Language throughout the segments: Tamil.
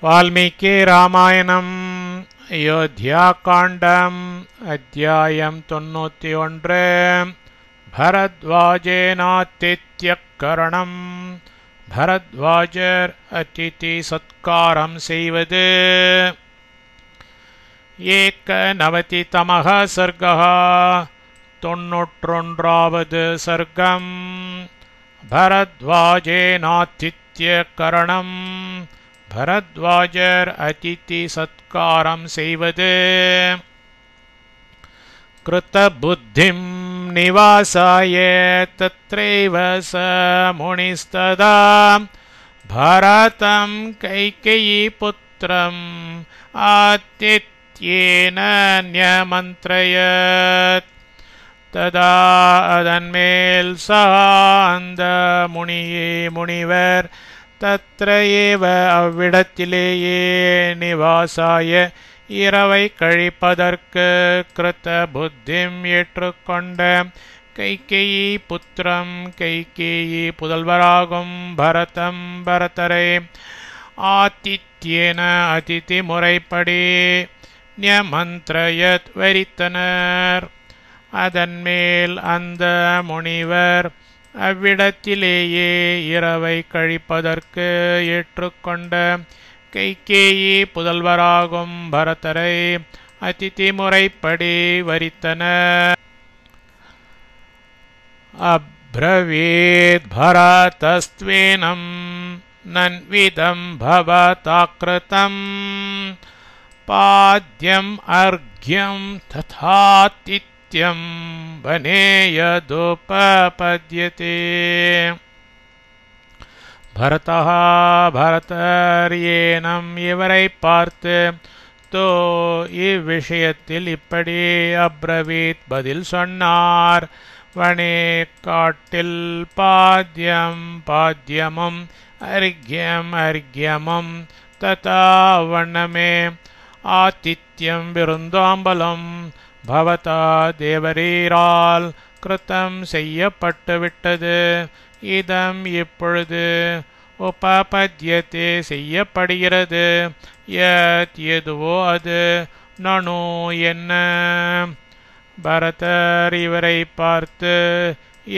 वाल्मीकि रामायणम् अयोध्याकाण्डम् अध्यायम् 91 भरद्वाजेनातिथ्यकरणम् भरद्वाजर अतिथि सत्कारम् सेवदु एकनवतितमः सर्गः 91வது सर्गम् भरद्वाजेनातिथ्यकरणम् भरद्वाजर अतिथि सत्कारं सेवदु कृतबुद्धिं निवासाय तत्रैव स मुनिस्तदा भरतं कैकेयीपुत्रम् आतिथ्येन न्यमन्त्रयत् तदा அதன்மேல் அந்த முனிவர் तत्र एव अव्विडत्तिलेये निवासाय இரவை கழிப்பதற்கு கிருத்த புத்திம் ஏற்றுக்கொண்ட கைகேயி புத்திரம் கைகேயி புதல்வராகும் பரதரை ஆதித்யேன அதிதி முறைப்படி ன்யமந்த்ரயத் வரித்தனர். அதன்மேல் அந்த முனிவர் அவ்விடத்திலேயே இரவை கழிப்பதற்கு ஏற்றுக்கொண்ட கைகேயி புதல்வராகும் பரதரை அதிதி முறைப்படி வரித்தனர். அப்ரவீத் பரதஸ்த்வேனம் நன்விதம் பவதாக்ருதம் பாத்யம் அர்க்யம் ததாதித்யம் வனேயதுபபத்யதே. பரதர் இவரை பார்த்து தோ இவ்விஷயத்தில் இப்படி அப்ரவீத் பதில் சொன்னார். வனே காட்டில் பாத்யமும் அர்க்யமும் ததா வண்ணமே ஆதித்யம் விருந்தோம்பலம் பவதா தேவரீரால் கிருத்தம் செய்யப்பட்டு விட்டது. இதம் இப்பொழுது உபபத்யதே செய்யப்படுகிறது. யத் எதுவோ அது நனு என்ன. பரதர் இவரை பார்த்து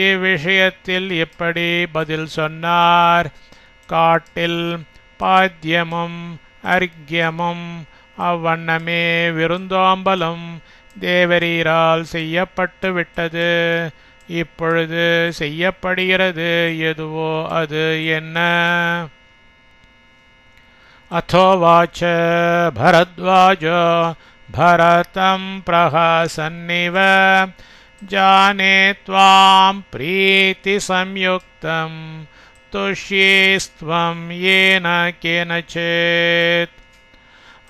இவ்விஷயத்தில் எப்படி பதில் சொன்னார். காட்டில் பாத்யமும் அர்க்யமும் அவ்வண்ணமே விருந்தோம்பலம் தேவரீரால் செய்யப்பட்டு விட்டது. இப்பொழுது செய்யப்படுகிறது எதுவோ அது என்ன. அதோவாச்ச பரத்வாஜோ பரதம் பிரஹசன்னிவ ஜானே த்வாம் பிரீதி சம்யுக்தம் துஷ்யேஸ்த்வம் ஏன கேனசேத்.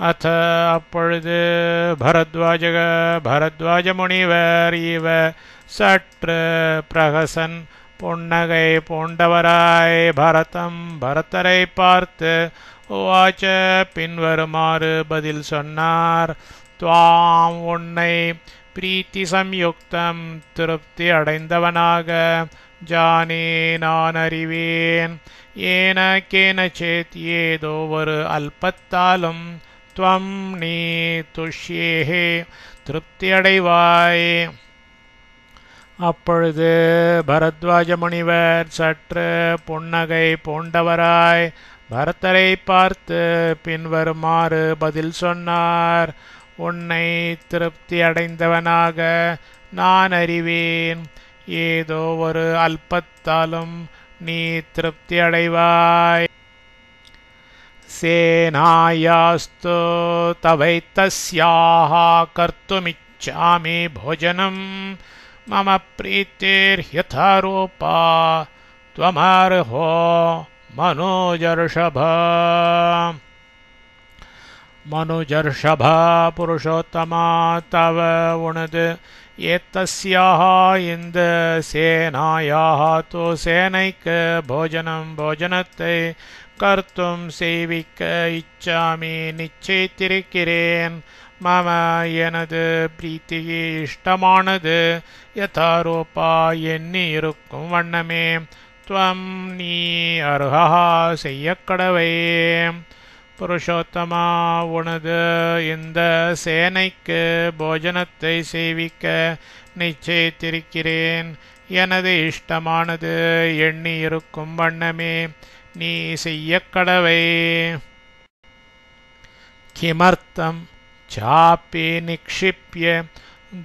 அத அப்பொழுது பரத்வாஜ முனிவர் சற்று பிரகசன் புன்னகை பூண்டவராய் பரதரை பார்த்து உவாச்ச பின்வருமாறு பதில் சொன்னார். துவாம் உன்னை பிரீத்தி சம்யுக்தம் திருப்தி அடைந்தவனாக ஜானே நான் அறிவேன். ஏன கேனசேத் ஏதோ ஒரு அல்பத்தாலும் துவம் நீ துஷ்யேஹே திருப்தி அடைவாய். அப்பொழுது பரத்வாஜ முனிவர் சற்று புன்னகை பூண்டவராய் பரதரை பார்த்து பின்வருமாறு பதில் சொன்னார். உன்னை திருப்தி அடைந்தவனாக நான் அறிவேன். ஏதோ ஒரு அல்பத்தாலும் நீ திருப்தி அடைவாய். சேனாயாஸ்து தவைத்தஸ்யாஹ கர்த்துமிச்சாமி போஜனம் மம பிரீத்திர்யதாரூபா த்வமர்ஹோ மனுஜர்ஷபா புருஷோத்தமா தவ உனது ஏத்தஸ்யாஹ இந்த சேனாயாஹ தோ சேனைக்கு போஜனத்தை கர்த்தும் செய்விக்க இச்சாமி நிச்சயித்திருக்கிறேன். மம எனது பிரீத்தியே இஷ்டமானது யதாரூபா எண்ணி இருக்கும் வண்ணமே துவம் நீ அருகா செய்யக்கடவே. புருஷோத்தமா உனது இந்த சேனைக்கு போஜனத்தை செய்விக்க நிச்சயித்திருக்கிறேன். எனது இஷ்டமானது எண்ணி இருக்கும் வண்ணமே நீ செய்யக்கடவை. கிமர்த்தம் சாப்பி நிக்ஷிப்ய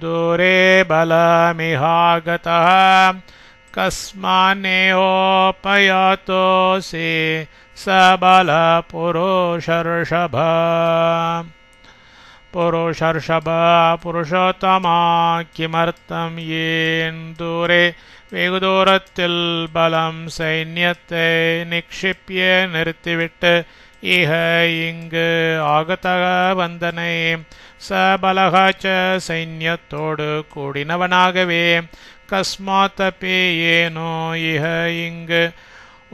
தூரே பலமிஹாகதः கஸ்மான்னேயோபயாதோசி சபல புருஷர்ஷப. புருஷோத்தமா கிமர்த்தம் ஏன் தூரே வெகு தூரத்தில் பலம் சைன்யத்தை நிக்ஷிப்பிய நிறுத்திவிட்டு இஹ இங்கு ஆகதக வந்தனை சபலகாச்ச சைன்யத்தோடு கூடினவனாகவே கஸ்மாத்தபி ஏனோ இஹ இங்கு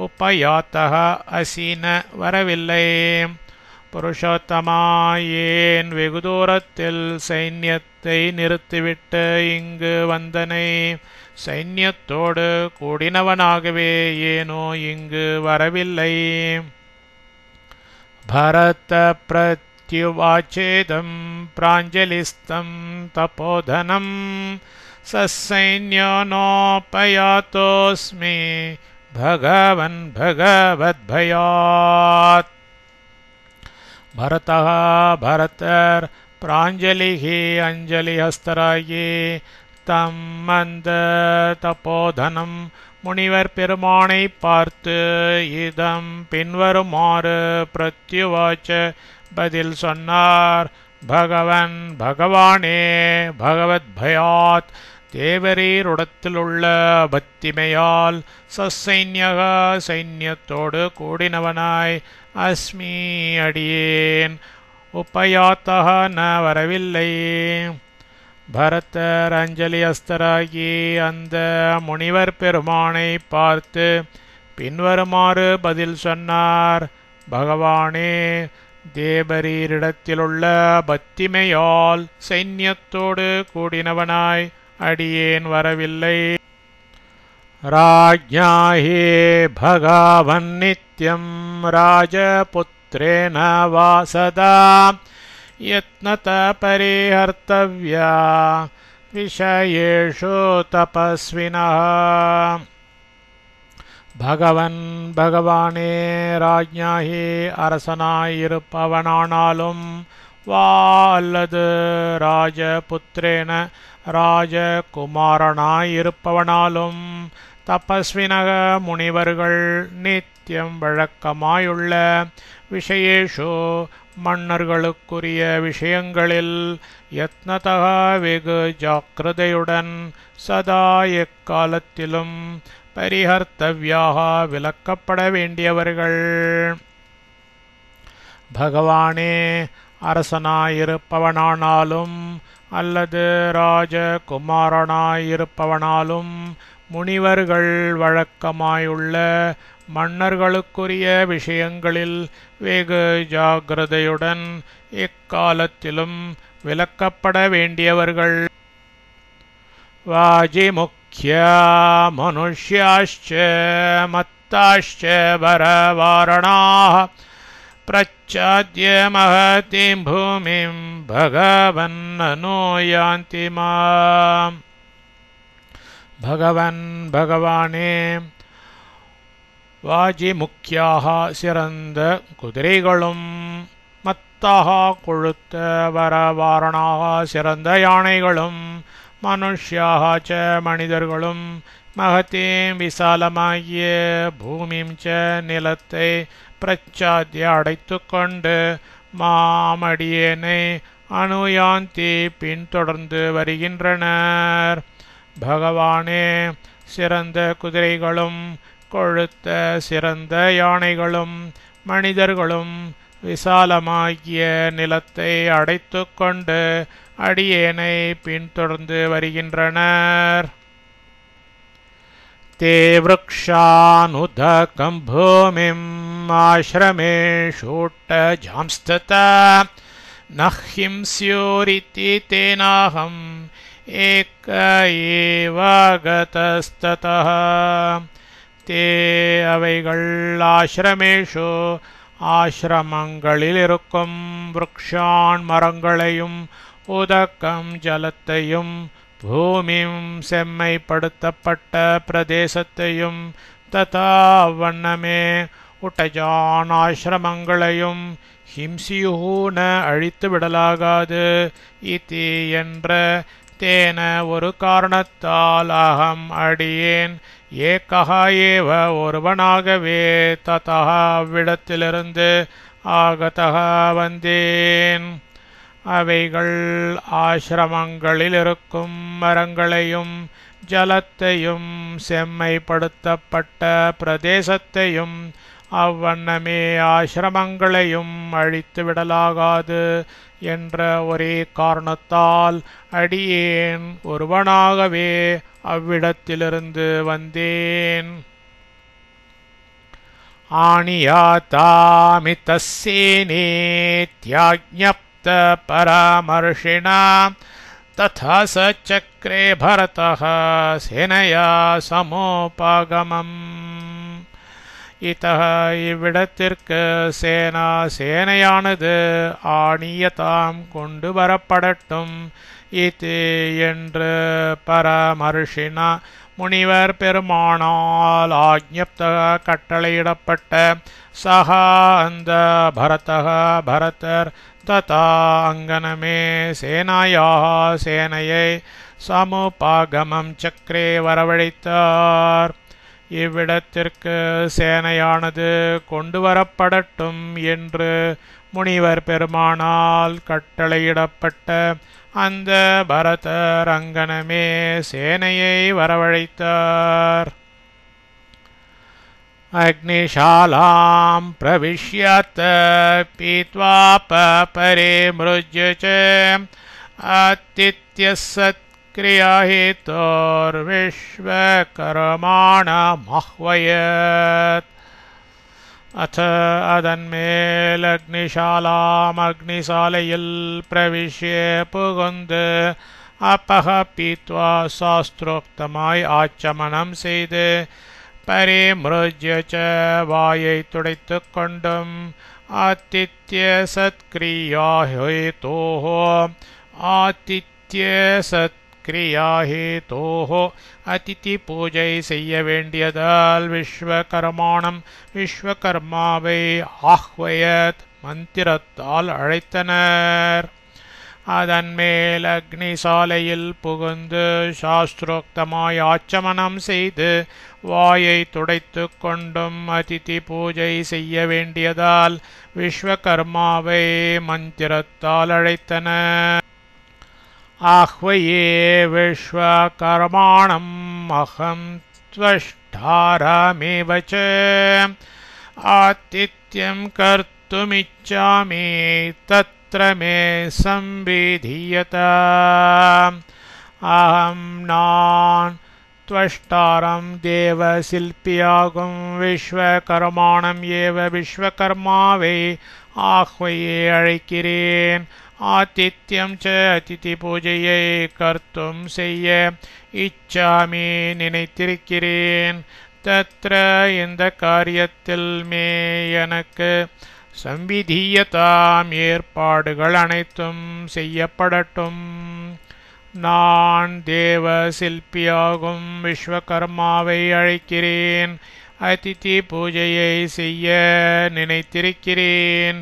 உபயாத்தக அசீன வரவில்லை. புருஷோத்தமா ஏன் வெகு தூரத்தில் சைன்யத்தை நிறுத்திவிட்டு இங்கு வந்தனை சைன்யத்தோடு கூடினவனாகவே ஏனோ இங்கு வரவில்லை. பரத பிரத்யுவாச்சேதம் பிராஞ்சலிஸ்தம் தபோதனம் சசைன்யோனோபயாதோஸ்மி பகவன் பகவத்பயாத். பரதः பரதர் பிராஞ்சலிः அஞ்சலிஹஸ்தராகி தம் அந்த தபோதனம் முனிவர் பெருமானை பார்த்து இதம் பின்வருமாறு பிரத்யுவாச்ச பதில் சொன்னார். பகவன் பகவானே பகவத்பயாத் தேவரீருடத்திலுள்ள பக்திமையால் சசைன்யக சைன்யத்தோடு கூடினவனாய் அஸ்மி அடியேன் உபயாத்தக ந வரவில்லை. பரதர் அஞ்சலி அஸ்தராகி அந்த முனிவர் பெருமானை பார்த்து பின்வருமாறு பதில் சொன்னார். பகவானே தேவரீரிடத்திலுள்ள பக்திமையால் சைன்யத்தோடு கூடினவனாய் அடியேன் வரவில்லை. ராஜ்ஞாஹி பகவன் நித்யம் ராஜபுத்ரேன வாசதா யத்னத பரிஹர்த்தவ்யா விஷயேஷு தபஸ்வினः. பகவன் பகவானே ராஜ்ஞாஹி அரசனாயிருப்பவனானாலும் வா அல்லது ராஜபுத்திரேன ராஜகுமாரனாயிருப்பவனாலும் தபஸ்வினக முனிவர்கள் நித்தியம் வழக்கமாயுள்ள விஷயேஷு மன்னர்களுக்குரிய விஷயங்களில் யத்னதக வெகு ஜாக்கிரதையுடன் சதா எக்காலத்திலும் பரிஹர்த்தவ்யாக விலக்கப்பட வேண்டியவர்கள். பகவானே அரசனாயிருப்பவனானாலும் அல்லது ராஜகுமாரனாயிருப்பவனாலும் முனிவர்கள் வழக்கமாயுள்ள மன்னர்களுக்குரிய விஷயங்களில் வெகு ஜாக்கிரதையுடன் எக்காலத்திலும் விலக்கப்பட வேண்டியவர்கள். வாஜிமுக்யா மனுஷ்யாಶ್ಚ மத்தாಶ್ಚ வரவாரணாः பிரச்சாத்ய மகதீம் பூமிம் பகவன் அனுயாந்தி மாம். பகவன் பகவானே வாஜிமுக்கியாக சிறந்த குதிரைகளும் மத்தாக கொழுத்த வரவாரணாக சிறந்த யானைகளும் மனுஷ்யாக ச மனிதர்களும் மகத்தீம் விசாலமாகிய பூமிம் ச நிலத்தை பிரச்சாத்திய அடைத்து கொண்டு மாமடியேனை அனுயாந்தி பின்தொடர்ந்து வருகின்றனர். பகவானே சிறந்த குதிரைகளும் கொழுத்த சிறந்த யானைகளும் மனிதர்களும் விசாலமாகிய நிலத்தை அடைத்து கொண்டு அடியேனை பின்தொடர்ந்து வருகின்றனர். தே விருக்ஷானுதகம் பூமிம் ஆஶ்ரமேஷூட்டஜாம்ஸ்ததா நஹ்ஹிம்ஸ்யோரிதி தேனாஹம் ஏக ஏவ கதஸ்ததः. தே அவைகள் ஆஶ்ரமேஷு ஆசிரமங்களில் இருக்கும் விருக்ஷான் மரங்களையும் உதக்கம் ஜலத்தையும் பூமியும் செம்மைப்படுத்தப்பட்ட பிரதேசத்தையும் ததா வண்ணமே உட்டஜான் ஆசிரமங்களையும் ஹிம்சியூன அழித்து விடலாகாது இதி என்ற தேன ஒரு காரணத்தால் அகம் அடியேன் ஏகஹா ஏவ ஒருவனாகவே ததா அவ்விடத்திலிருந்து ஆகதஹ வந்தேன். அவைகள் ஆசிரமங்களில் இருக்கும் மரங்களையும் ஜலத்தையும் செம்மைப்படுத்தப்பட்ட பிரதேசத்தையும் அவ்வண்ணமே ஆசிரமங்களையும் அழித்து விடலாகாது என்ற ஒரே காரணத்தால் அடியேன் ஒருவனாகவே அவ்விடத்திலிருந்து வந்தேன். ஆணியாதாமிதஸ்ஸேனேத்யாஜ்ஞப்த பராமர்ஷிணா ததா ச சக்ரே பரதः சேனையா சமோபாகமம். இத்தக இவ்விடத்திற்கு சேனையானது ஆணியதாம் கொண்டு வரப்படட்டும் இது என்று பரமர்ஷினா முனிவர் பெருமானால் ஆக்ஞப்த கட்டளையிடப்பட்ட சகா அந்த பரதர் ததா அங்கனமே சேனாயா சேனையை சமுபாகமம் சக்கரே வரவழைத்தார். இவ்விடத்திற்கு சேனையானது கொண்டு வரப்படட்டும் என்று முனிவர் பெருமானால் கட்டளையிடப்பட்ட அந்த பரதர் அங்கனமே சேனையை வரவழைத்தார். அக்னிஷாலாம் பிரவிஷ்யத் பீத்வா பரே மிருஜ்ய ஆதித்யசத் क्रियाहितोर्विश्वकर्माणमह्वयत्. अथ அதன்மேல் அக்னிசாலாம் அக்னிசாலையில் பிரவிஷ்ய புகுந்து அப்பக பீத்வா சாஸ்திரோக்தமாய் ஆச்சமனம் செய்து பரிமிருஜ்ய வாயை துடைத்து கொண்டும் ஆதித்ய சத்கிரியாஹேதோஹோ சத்கிரியாஹேதோஹோ அதிதி பூஜை செய்ய வேண்டியதால் விஸ்வகர்மாவை ஆஹ்வயத் மந்திரத்தால் அழைத்தனர். அதன்மேல் அக்னிசாலையில் புகுந்து சாஸ்திரோக்தமாய் ஆச்சமனம் செய்து வாயை துடைத்து கொண்டும் அதிதி பூஜை செய்ய வேண்டியதால் விஸ்வகர்மாவை மந்திரத்தால் அழைத்தனர். ஆஹ்வயே விஸ்வகர்மாணம் அஹம் த்வஷ்டாரமேவ ச ஆதித்யம் கர்த்துமிச்சாமி தத்ர மே சம்விதீயதாம். அஹம் நான் த்வஷ்டாரம் தேவ சில்பியாகும் விஸ்வகர்மாணம் ஏவ விஸ்வகர்மாவை ஆஹ்வயே அழைக்கிறேன். ஆதித்யம் ச அதிதி பூஜையை கர்த்தும் செய்ய இச்சாமி நினைத்திருக்கிறேன். தத்ர இந்த காரியத்தில் மே எனக்கு சம்விதீயதாம் ஏற்பாடுகள் அனைத்தும் செய்யப்படட்டும். நான் தேவ சில்பியாகும் விஸ்வகர்மாவை அழைக்கிறேன். அதிதி பூஜையை செய்ய நினைத்திருக்கிறேன்.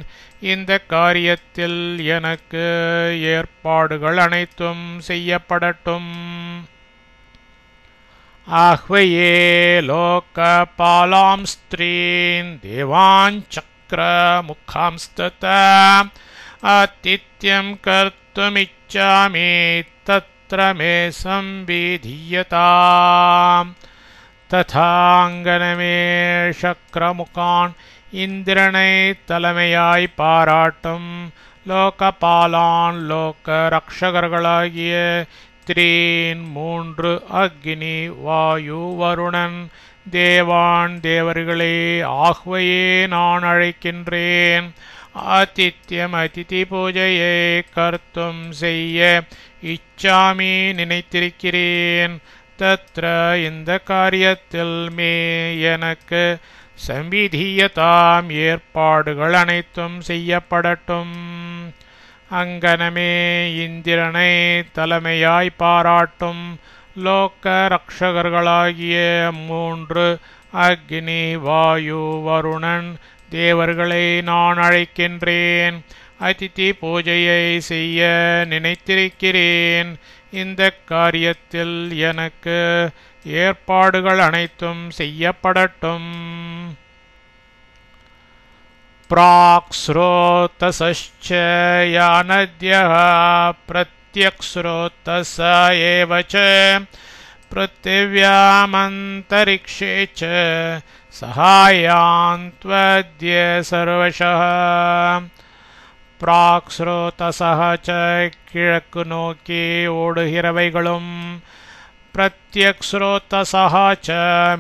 இந்த காரியத்தில் எனக்கு ஏற்பாடுகள் அனைத்தும் செய்யப்படட்டும். ஆஹ்வயே லோகபாலாம் ஸ்திரீன் தேவாஞ்சக்ர முகாம்ஸ்ததா ஆதித்யம் கர்த்துமிச்சாமி தத்ர மே சம்விதீயதாம். ததாங்கனமே சக்ரமுகான் இந்திரனை தலைமையாய் பாராட்டும் லோகபாலான் லோக ரக்ஷகர்களாகிய த்ரீன் மூன்று அக்னி வாயு வருணன் தேவான் தேவர்களே ஆஹ்வயே நான் அழைக்கின்றேன். ஆதித்யம் அதிதி பூஜையை கர்த்தும் செய்ய இச்சாமி நினைத்திருக்கிறேன். தத்ர இந்த காரியத்தில் மே எனக்கு சம்விதீயதாம் ஏற்பாடுகள் அனைத்தும் செய்யப்படட்டும். அங்கனமே இந்திரனை தலைமையாய் பாராட்டும் லோக ரக்ஷகர்களாகிய 3 அக்னி, வாயு, வருணன் தேவர்களை நான் அழைக்கின்றேன். அதிதி பூஜையை செய்ய நினைத்திருக்கிறேன். இந்த காரியத்தில் எனக்கு ஏற்பாடுகள் அனைத்தும் செய்யப்படட்டும். प्राक्स्रोतसश्च या नद्यः प्रत्यक्स्रोतस एव च पृथिव्यामन्तरिक्षे च सहायान्त्वद्य सर्वशः. प्राक्स्रोतसः च கிழக்கு நோக்கி ஓடுகிறவைகளும், பிரத்யக்ஸ்ரோதசः च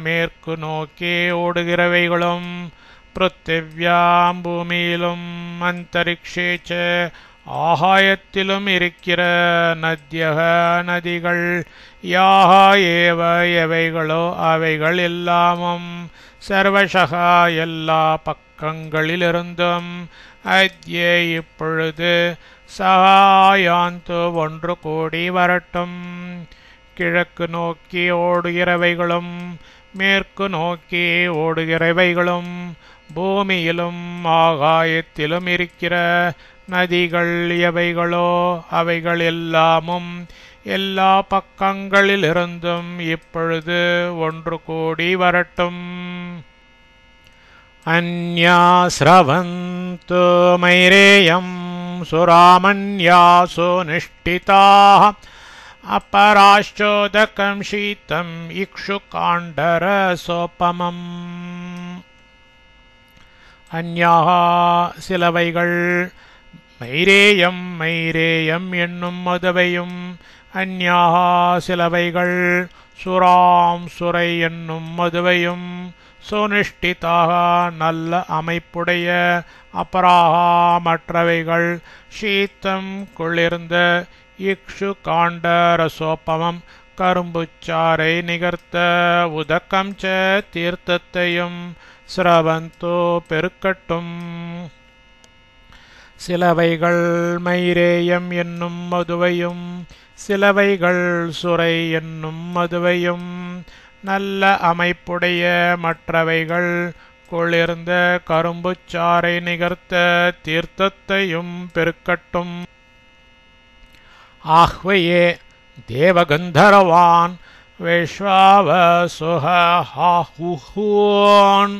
மேற்கு நோக்கி ஓடுகிறவைகளும், பிருத்திவ்யாம் பூமியிலும், அந்தரிக்ஷேச்ச ஆகாயத்திலும் இருக்கிற நத்யக நதிகள், யாக ஏவ எவைகளோ அவைகள் எல்லாமும், சர்வசகா எல்லா பக்கங்களிலிருந்தும், அத்ய இப்பொழுது, சகாயாந்து ஒன்று கூடி வரட்டும். கிழக்கு நோக்கி ஓடுகிறவைகளும், மேற்கு நோக்கி ஓடுகிறவைகளும், பூமியிலும் ஆகாயத்திலும் இருக்கிற நதிகள் எவைகளோ அவைகள் எல்லாமும் எல்லா பக்கங்களிலிருந்தும் இப்பொழுது ஒன்று கூடி வரட்டும். அன்யா ஸ்ரவந்து மைரேயம் சுராமன்யாசோ நிஷ்டிதாः अपराश्चोदकं शीतं इक्षुकाण्डरसोपमम्. அந்யாக சிலவைகள், மைரேயம் மைரேயம் என்னும் மதுவையும், அந்யாக சிலவைகள், சுராம் சுரை என்னும் மதுவையும், சுனிஷ்டிதாக நல்ல அமைப்புடைய, அபராகா மற்றவைகள், ஷீத்தம் குளிர்ந்த, இக்ஷு காண்ட ரசோப்பமம் கரும்புச்சாரை நிகர்த்த, உதக்கம் ச தீர்த்தத்தையும், ஸ்ரவந்தோ பெருக்கட்டும். சிலவைகள் மைரேயம் என்னும் மதுவையும், சிலவைகள் சுரை என்னும் மதுவையும், நல்ல அமைப்புடைய மற்றவைகள் குளிர்ந்த கரும்புச்சாரை நிகர்த்த தீர்த்தத்தையும் பெருக்கட்டும். ஆஹ்வயே தேவகந்தர்வான் விஸ்வாவசுஹாஹுஹூன்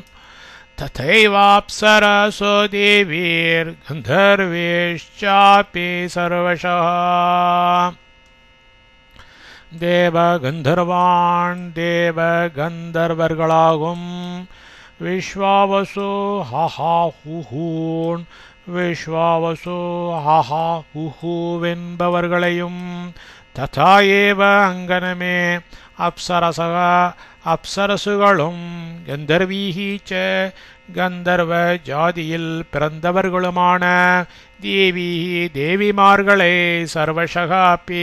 ததைவாப்சரசோ தேவீர் கந்தர்வேஷ்சாபி சர்வசः. தேவகந்தர்வான் தேவகந்தர்வர்களாகும், விஸ்வாவசு ஹாஹாஹுஹூன் விஸ்வாவசு ஹாஹாஹுஹுவென்பவர்களையும், ததா ஏவ அங்கனமே அப்சரசக அப்சரசுகளும், கந்தர்வீஹி ச கந்தர்வ ஜாதியில் பிறந்தவர்களுமான, தேவீஹி தேவிமார்களை, சர்வசகாப்பி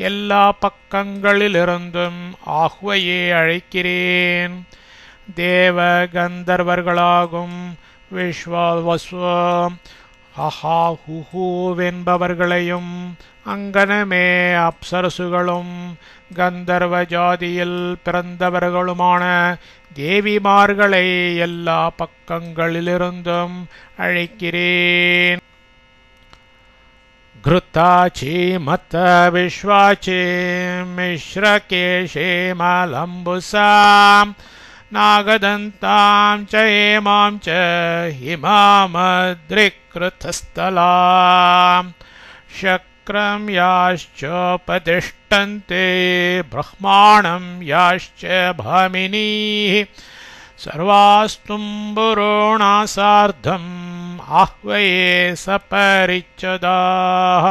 எல்லா பக்கங்களிலிருந்தும், ஆஹ்வயே அழைக்கிறேன். தேவ கந்தர்வர்களாகும் விஸ்வாவஸ்வ ஹாஹாஹுஹுவென்பவர்களையும், அங்கனமே அப்சரசுகளும் கந்தர்வ ஜாதியில் பிறந்தவர்களுமான தேவிமார்களை எல்லா பக்கங்களிலிருந்தும் அழைக்கிறேன். घृताची मत विश्वाची मिश्रकेशे मलम्बुसां नागदन्तां च हेमां च हिमामद्रिकृतस्थलां शक्रं याश्चोपतिष्ठन्ते ब्रह्माणं याश्च भामिनीः सर्वास्तुम्बुरोणा सार्धम् ஆஹ்வயே சபரிச்சதாः.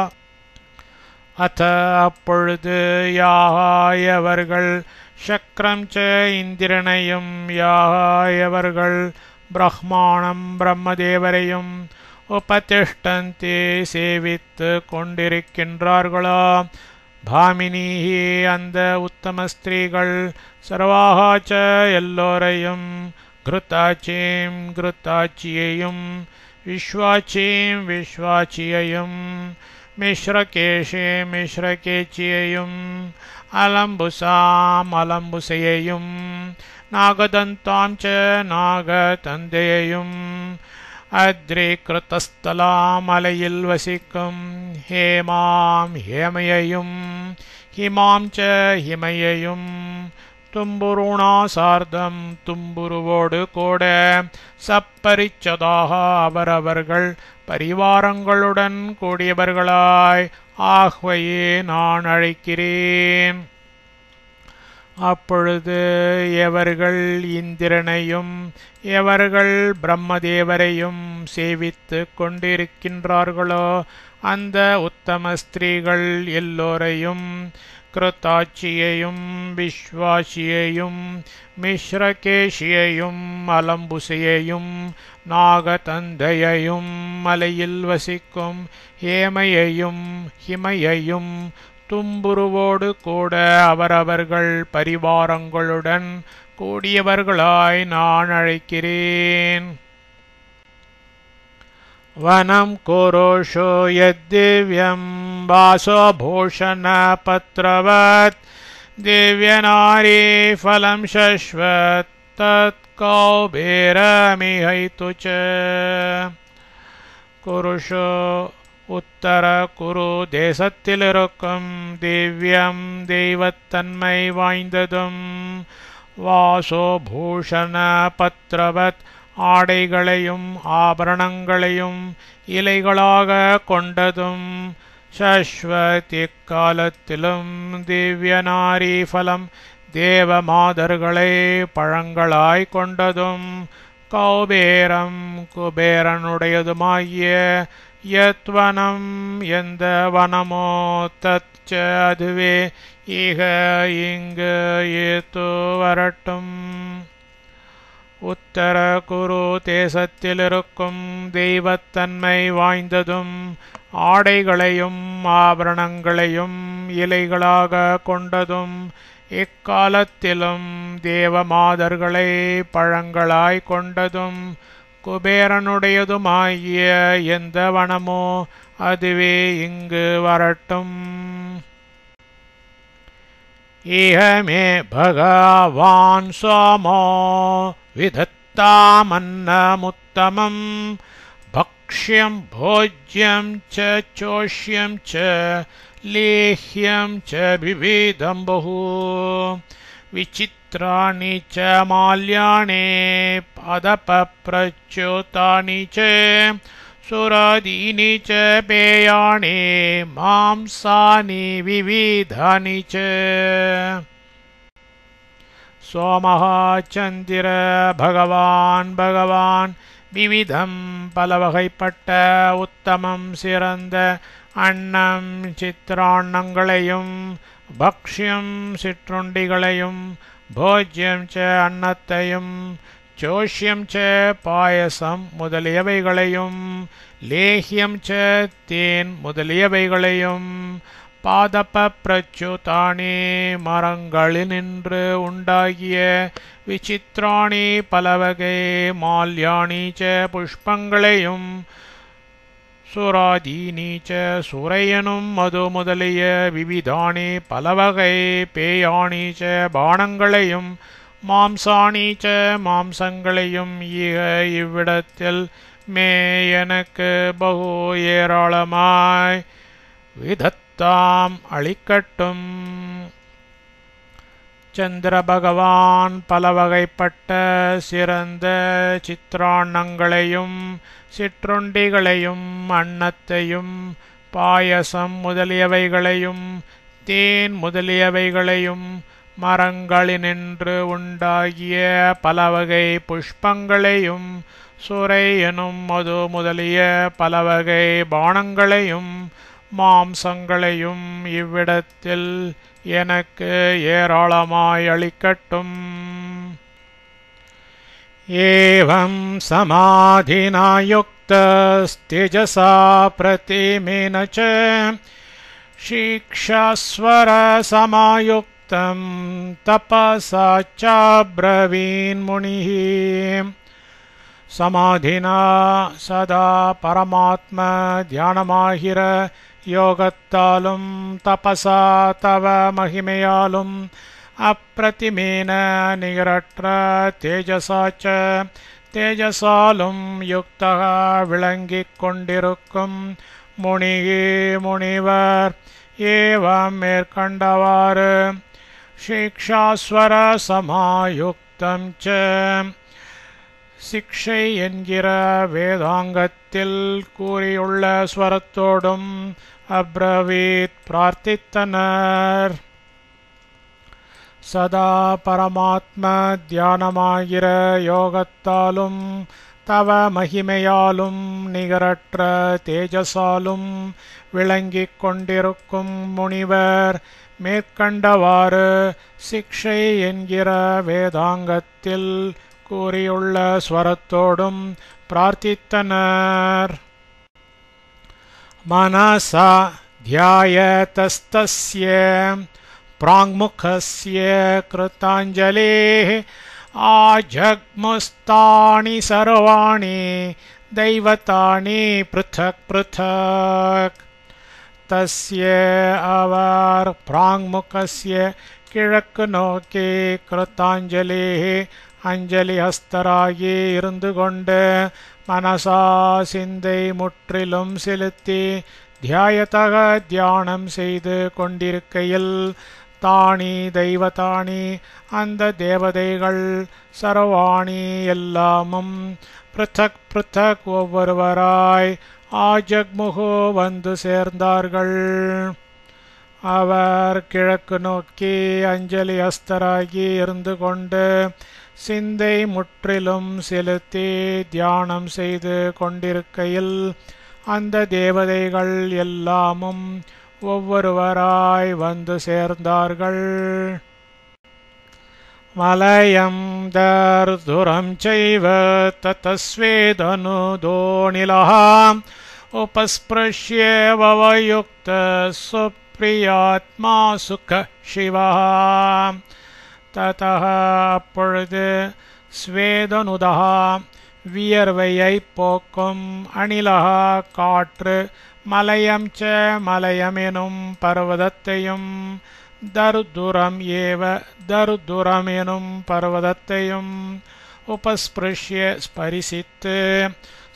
அத அப்பொழுது யாகாயவர்கள் சக்கரம் ச இந்திரனையும், யாகாயவர்கள் பிரஹ்மாணம் பிரம்மதேவரையும் உபதிஷ்டந்தி சேவித்து கொண்டிருக்கின்றார்களோ, பாமினிஹி அந்த உத்தம ஸ்திரீகள், சர்வாக ச எல்லோரையும் கிருத்தாச்சீம் கிருத்தாச்சியையும் விஸ்வாச்சீம் விஸ்வாச்சியையும் மிஸ்ரகேஷே மிஸ்ரகேச்சியையும் அலம்புசாம் அலம்புசையையும் நாகதந்தாம் ச நாகதந்தையையும் அத்ரிகிருத்தஸ்தலாம் மலையில் வசிக்கும் ஹேமாம் ஹேமையையும் ஹிமாம் ச ஹிமையையும் தும்புருணாசார்த்தம் தும்புருவோடு கூட சப்பரிச்சதாக அவரவர்கள் பரிவாரங்களுடன் கூடியவர்களாய் ஆஹ்வையே நான் அழைக்கிறேன். அப்பொழுது எவர்கள் இந்திரனையும் எவர்கள் பிரம்மதேவரையும் சேவித்து கொண்டிருக்கின்றார்களோ அந்த உத்தம ஸ்திரீகள் எல்லோரையும் கிருத்தாட்சியையும் விஸ்வாசியையும் மிஸ்ரகேஷியையும் அலம்புசையையும் நாகதந்தையையும் மலையில் வசிக்கும் ஹேமையையும் ஹிமையையும் தும்புருவோடு கூட அவரவர்கள் பரிவாரங்களுடன் கூடியவர்களாய் நான் அழைக்கிறேன். வனம் கோரோஷோ யத்திவ்யம் வாசோ பூஷண பத்ரவத் திவ்யநாரி ஃபலம் சஸ்வத் தத் கௌபேரமிஹைது ச. குருஷோ உத்தர குரு தேசத்தில் இருக்கும் திவ்யம் தெய்வத்தன்மை வாய்ந்ததும் வாசோ பூஷண பத்ரவத் ஆடைகளையும் ஆபரணங்களையும் இலைகளாக கொண்டதும் சஸ்வத் இக்காலத்திலும் திவ்யநாரி ஃபலம் தேவமாதர்களை பழங்களாய் கொண்டதும் கௌபேரம் குபேரனுடையதுமாகிய யத்வனம் எந்த வனமோ தச்ச அதுவே இக இங்கு ஏத்து வரட்டும். உத்தர குரு தேசத்தில் இருக்கும் தெய்வத்தன்மை வாய்ந்ததும் ஆடைகளையும் ஆபரணங்களையும் இலைகளாக கொண்டதும் இக்காலத்திலும் தேவமாதர்களை பழங்களாய் கொண்டதும் குபேரனுடையதுமாகிய எந்த வனமோ அதுவே இங்கு வரட்டும். ஈஹமே பகவான் சோமோ விதத்தாமன்னமுத்தமம் பக்ஷ்யம் போஜ்யம் ச சோஷ்யம் ச லேஹ்யம் ச விவிதம் பஹு விசித்ராணி ச மால்யாணி பதபப்ரச்யுதானி ச சுராதீனி ச பேயாணி மாம்சானி விவிதானி ச. சோமஹ சந்திர பகவான் விவிதம் பலவகைப்பட்ட உத்தமம் சிறந்த அன்னம் சித்திராண்ணங்களையும் பக்ஷ்யம் சிற்றுண்டிகளையும் போஜ்யம் ச அன்னத்தையும் சோஷ்யம் ச பாயசம் முதலியவைகளையும் லேஹ்யம் ச தேன் முதலியவைகளையும் பாதப பிரச்சுதானி மரங்களினின்று உண்டாகிய விசித்ராணி பலவகை மால்யாணி ச புஷ்பங்களையும் சுராதீனி ச சுரையனும் மது முதலிய விவிதானி பலவகை பேயாணி ச பானங்களையும் மாம்சாணி ச மாம்சங்களையும் இவ்விடத்தில் மே எனக்கு பகு ஏராளமாய் விதத்தாம் அளிக்கட்டும். சந்திர பகவான் பலவகைப்பட்ட சிறந்த சித்திராண்ணங்களையும் சிற்றுண்டிகளையும் அன்னத்தையும் பாயசம் முதலியவைகளையும் தேன் முதலியவைகளையும் மரங்களினின்று உண்டாகிய பலவகை புஷ்பங்களையும் சுரை எனும் மது முதலிய பலவகை பானங்களையும் மாம்சங்களையும் இவ்விடத்தில் எனக்கு ஏராளமாய் அளிக்கட்டும். ஏவம் சமாதினா யுக்தஸ்தேஜசா பிரதிமேன ச ஷீக்ஷாஸ்வர சமாயுக்த कृतं तपसा चाब्रवीन्मुनिः समाधिना सदा परमात्मा ध्यानमाहिर யோகத்தாலும் தபசா தவ மகிமையாலும் அப்பிரதிமேன நிகரற்ற தேஜசாச்ச தேஜசாலும் யுக்தக விளங்கிக் கொண்டிருக்கும் முனியே முனிவர் ஏவம் மேற்கண்டவாறு சிக்ஷாஸ்வர சமாயுக்தம் ச சிக்ஷை என்கிற வேதாங்கத்தில் கூறியுள்ள ஸ்வரத்தோடும் அப்ரவீத் பிரார்த்தித்தனர். சதா பரமாத்ம தியானமாகிற யோகத்தாலும் தவ மகிமையாலும் நிகரற்ற தேஜசாலும் விளங்கிக் கொண்டிருக்கும் முனிவர் மேற்கண்டவாறு சிக்ஷை என்கிற வேதாங்கத்தில் கூறியுள்ள ஸ்வரத்தோடும் பிரார்த்தித்தனர். மனசா த்யாயதஸ்தஸ்ய பிராங்முகஸ்ய கிருதாஞ்சலேः ஆஜக்முஸ்தானி சர்வாணி தைவதானி பிருத்தக் பிருத்தக். தஸ்ய அவர் பிராங்முகஸ்ய கிழக்கு நோக்கி கிருத்தாஞ்சலேः அஞ்சலி ஹஸ்தராகி இருந்து கொண்டு மனசா சிந்தை முற்றிலும் செலுத்தி தியாயதக தியானம் செய்து கொண்டிருக்கையில் தானி தெய்வதானி அந்த தேவதைகள் சர்வாணி எல்லாமும் பிருத்தக் பிருத்தக் ஒவ்வொருவராய் ஆஜக்முகு வந்து சேர்ந்தார்கள். அவர் கிழக்கு நோக்கி அஞ்சலி ஹஸ்தராகி இருந்து கொண்டு சிந்தை முற்றிலும் செலுத்தி தியானம் செய்து கொண்டிருக்கையில் அந்த தேவதைகள் எல்லாமும் ஒவ்வொருவராய் வந்து சேர்ந்தார்கள். மலயம் தர்துரம் சைவ ததஸ்வேதனுதோநிலஹ உபஸ்பிருஷ்ய வவயுக்த சுப்ரியாத்மா சுக சிவஹ. ததஹ அப்பொழுது ஸ்வேதனுதஹா வியர்வையை போக்கும் அணிலஹா காற்று மலயம் ச மலயம் எனும் பர்வதத்தையும் தருதுரம் ஏவ தருதுரம் எனும் பர்வதத்தையும் உபஸ்பிருஷ்ய ஸ்பரிசித்து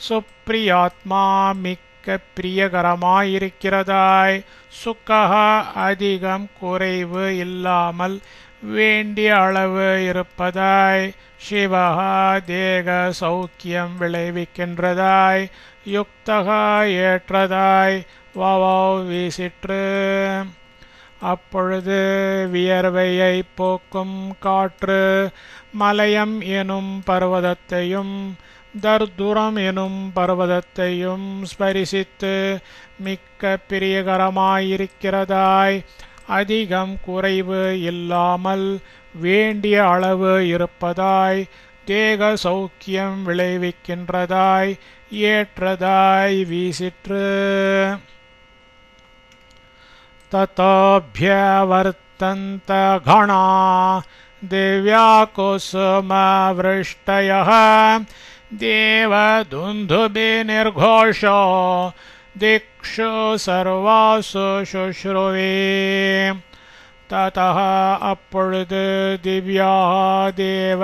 சுப்ரியாத்மா மிக்க பிரியகரமாயிருக்கிறதாய் சுக்கஹா அதிகம் குறைவு இல்லாமல் வேண்டிய அளவு இருப்பதாய் சிவஹா தேக சௌக்கியம் விளைவிக்கின்றதாய் யுக்தகா ஏற்றதாய் வவௌ வீசிற்று. அப்பொழுது வியர்வையை போக்கும் காற்று மலயம் எனும் பர்வதத்தையும் தர்துரம் எனும் பர்வதத்தையும் ஸ்பரிசித்து மிக்க பிரியகரமாயிருக்கிறதாய் அதிகம் குறைவு இல்லாமல் வேண்டிய அளவு இருப்பதாய் தேக சௌக்கியம் விளைவிக்கின்றதாய் ஏற்றதாய் வீசிற்று. ததோப்யவர்த்தந்த கணா திவ்யா குசுமவ்ருஷ்டயः தேவதுந்துபி நிர்கோஷோ திக்ஷு சர்வாசு சுஷ்ருவே. ததஹ அப்பொழுது திவ்யா தேவ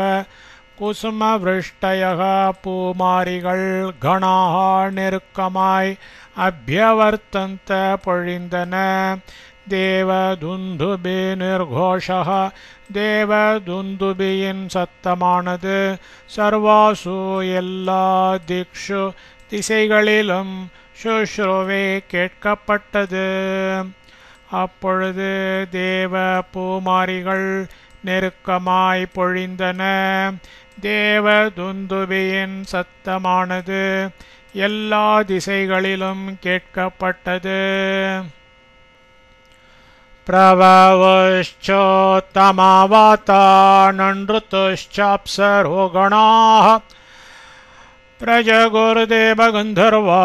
குசுமவ்ருஷ்டயः பூமாரிகள் கணாः நெருக்கமாய் அப்யவர்த்தந்த பொழிந்தன. தேவதுந்துபி நிர்கோஷः தேவதுந்துபியின் சத்தமானது சர்வாசு எல்லா திக்ஷு திசைகளிலும் சுஷ்ருவே கேட்கப்பட்டது. அப்பொழுது தேவ பூமாரிகள் நெருக்கமாய் பொழிந்தன. தேவதுந்துபியின் சத்தமானது எல்லா திசைகளிலும் கேட்கப்பட்டது. பிரவவச்சோத்தமாவாதா நன்ருத்துஷ்சாப்சரோ கணாः பிரஜகுர்தேவகந்தர்வா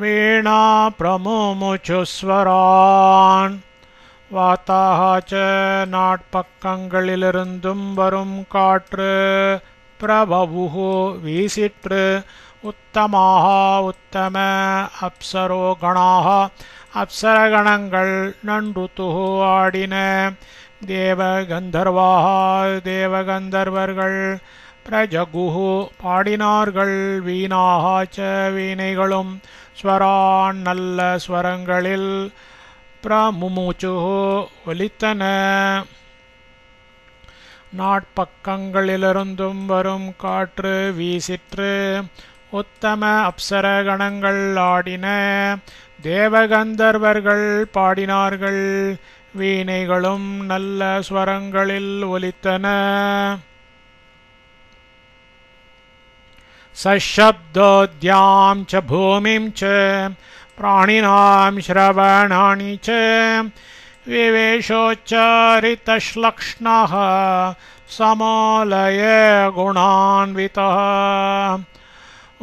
வீணா பிரமுமுச்சுஸ்வரான். வாத்தாக ச நாட்பக்கங்களிலிருந்தும் வரும் காற்று பிரபவுஹு வீசிற்று உத்தமாக உத்தம அப்சரோ கணாக அப்சரகணங்கள் நன்றுத்துஹு ஆடின தேவகந்தர்வாக தேவகந்தர்வர்கள் பிரஜகுஹு பாடினார்கள் வீணாக ச வீணைகளும் ஸ்வரான் நல்ல ஸ்வரங்களில் பிரமுமுச்சுஹு ஒலித்தன நாட்பக்கங்களிலிருந்தும் வரும் காற்று வீசிற்று உத்தம அப்சரகணங்கள் ஆடின தேவகந்தர்வர்கள் பாடினார்கள் வீணைகளும் நல்ல ஸ்வரங்களில் ஒலித்தன சப்தோத்யாம் ச பூமிம் ச பிராணினாம் ஸ்ரவணானி ச விவேஷோச்சாரிதஸ்லக்ஷ்ணः சமாலய குணான்விதः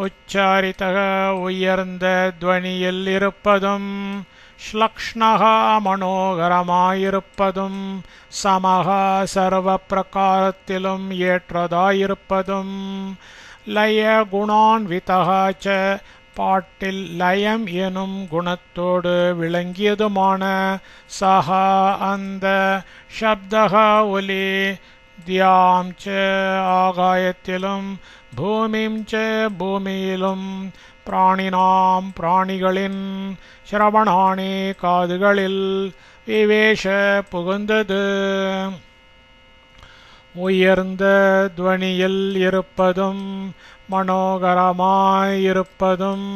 உச்சாரிதக உயர்ந்த துவனியில் இருப்பதும் ஸ்லக்ஷ்ணக மனோகரமாயிருப்பதும் சமக சர்வ பிரகாரத்திலும் ஏற்றதாயிருப்பதும் லய குணான்விதக ச பாட்டில் லயம் எனும் குணத்தோடு விளங்கியதுமான சஹ அந்த ஷப்தக ஒலி தியாம் ச ஆகாயத்திலும் பூமிம் ச பூமியிலும் பிராணினாம் பிராணிகளின் ஸ்ரவணானி காதுகளில் விவேஷ புகுந்தது உயர்ந்த துவனியில் இருப்பதும் மனோகரமாயிருப்பதும்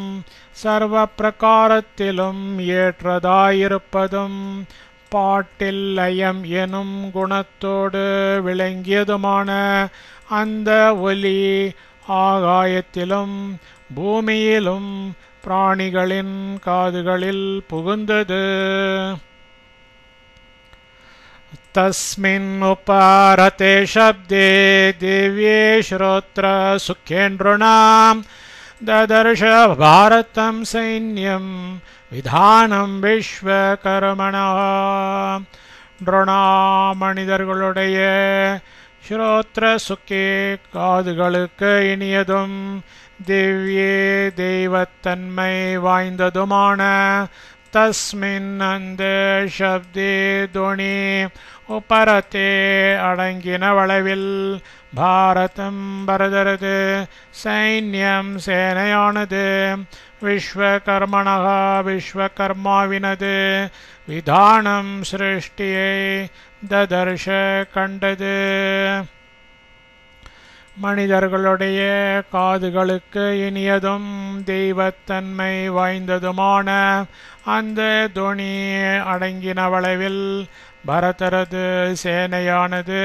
சர்வ பிரகாரத்திலும் ஏற்றதாயிருப்பதும் பாட்டில் லயம் எனும் குணத்தோடு விளங்கியதுமான அந்த ஒலி ஆகாயத்திலும் பூமியிலும் பிராணிகளின் காதுகளில் புகுந்தது தஸ்மின் உபாரதே சப்தே திவ்யே ஸ்ரோத்ர சுகேந்திருணாம் ததர்ஷ பாரதம் சைன்யம் விதானம் விஸ்வகர்மணா மனிதர்களுடைய ஸ்ரோத்ர சுக்கே காதுகளுக்கு இனியதும் திவ்யே தெய்வத்தன்மை வாய்ந்ததுமான தஸ்மின் அந்த ஷப்தே துணி உபரத்தே அடங்கின வளவில் பாரதம் பரதரது சைன்யம் சேனையானது விஸ்வகர்மணக விஸ்வகர்மாவினது விதானம் சிருஷ்டியை ததர்ஷ கண்டது மனிதர்களுடைய காதுகளுக்கு இனியதும் தெய்வத்தன்மை வாய்ந்ததுமான அந்த துணி அடங்கின வளவில் பரதரது சேனையானது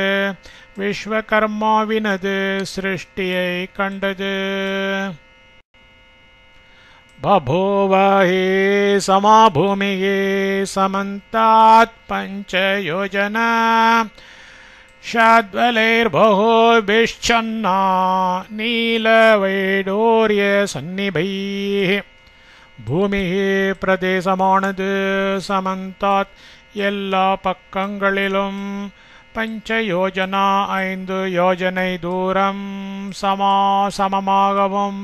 விஸ்வகர்மாவினது சிருஷ்டியை கண்டது பபூவஹி சமாபூமிஹி சமந்தாத் பஞ்சயோஜனா ஷாத்வலைர்பஹுபிஷ்சன்னா நீலவைடூரிய சந்நிபைः பூமியே பிரதேசமானது சமந்தாத் எல்லா பக்கங்களிலும் பஞ்சயோஜனா 5 யோஜனை தூரம் சமமாகவும்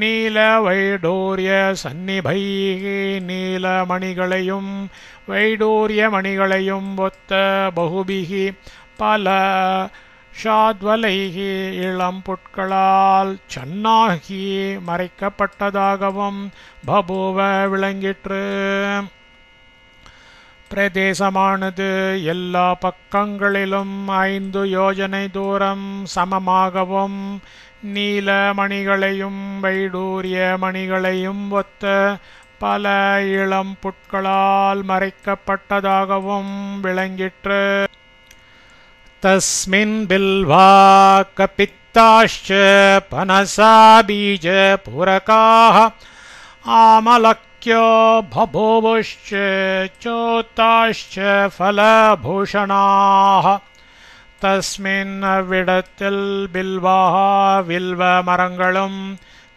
நீல வைடூரிய சந்நிபைகி நீலமணிகளையும் வைடூரியமணிகளையும் ஒத்த பகுபிகி பல ஷாத்வலைகி இளம் புட்களால் சன்னாகி மறைக்கப்பட்டதாகவும் பபுவ விளங்கிற்று பிரதேசமானது எல்லா பக்கங்களிலும் 5 யோஜனை தூரம் சமமாகவும் நீலமணிகளையும் வைடூரிய மணிகளையும் ஒத்த பல இளம் புட்களால் மறைக்கப்பட்டதாகவும் விளங்கிற்று தஸ்மின் பில்வா கபித்தாஷ்ச பனசா பீஜ புரகாஹ ஆமலக்யோ பபூவுஷ்ச சோத்தாஷ்ச ஃபலபூஷணாஹ தஸ்மின் அவ்விடத்தில் பில்வாஹ வில்வ மரங்களும்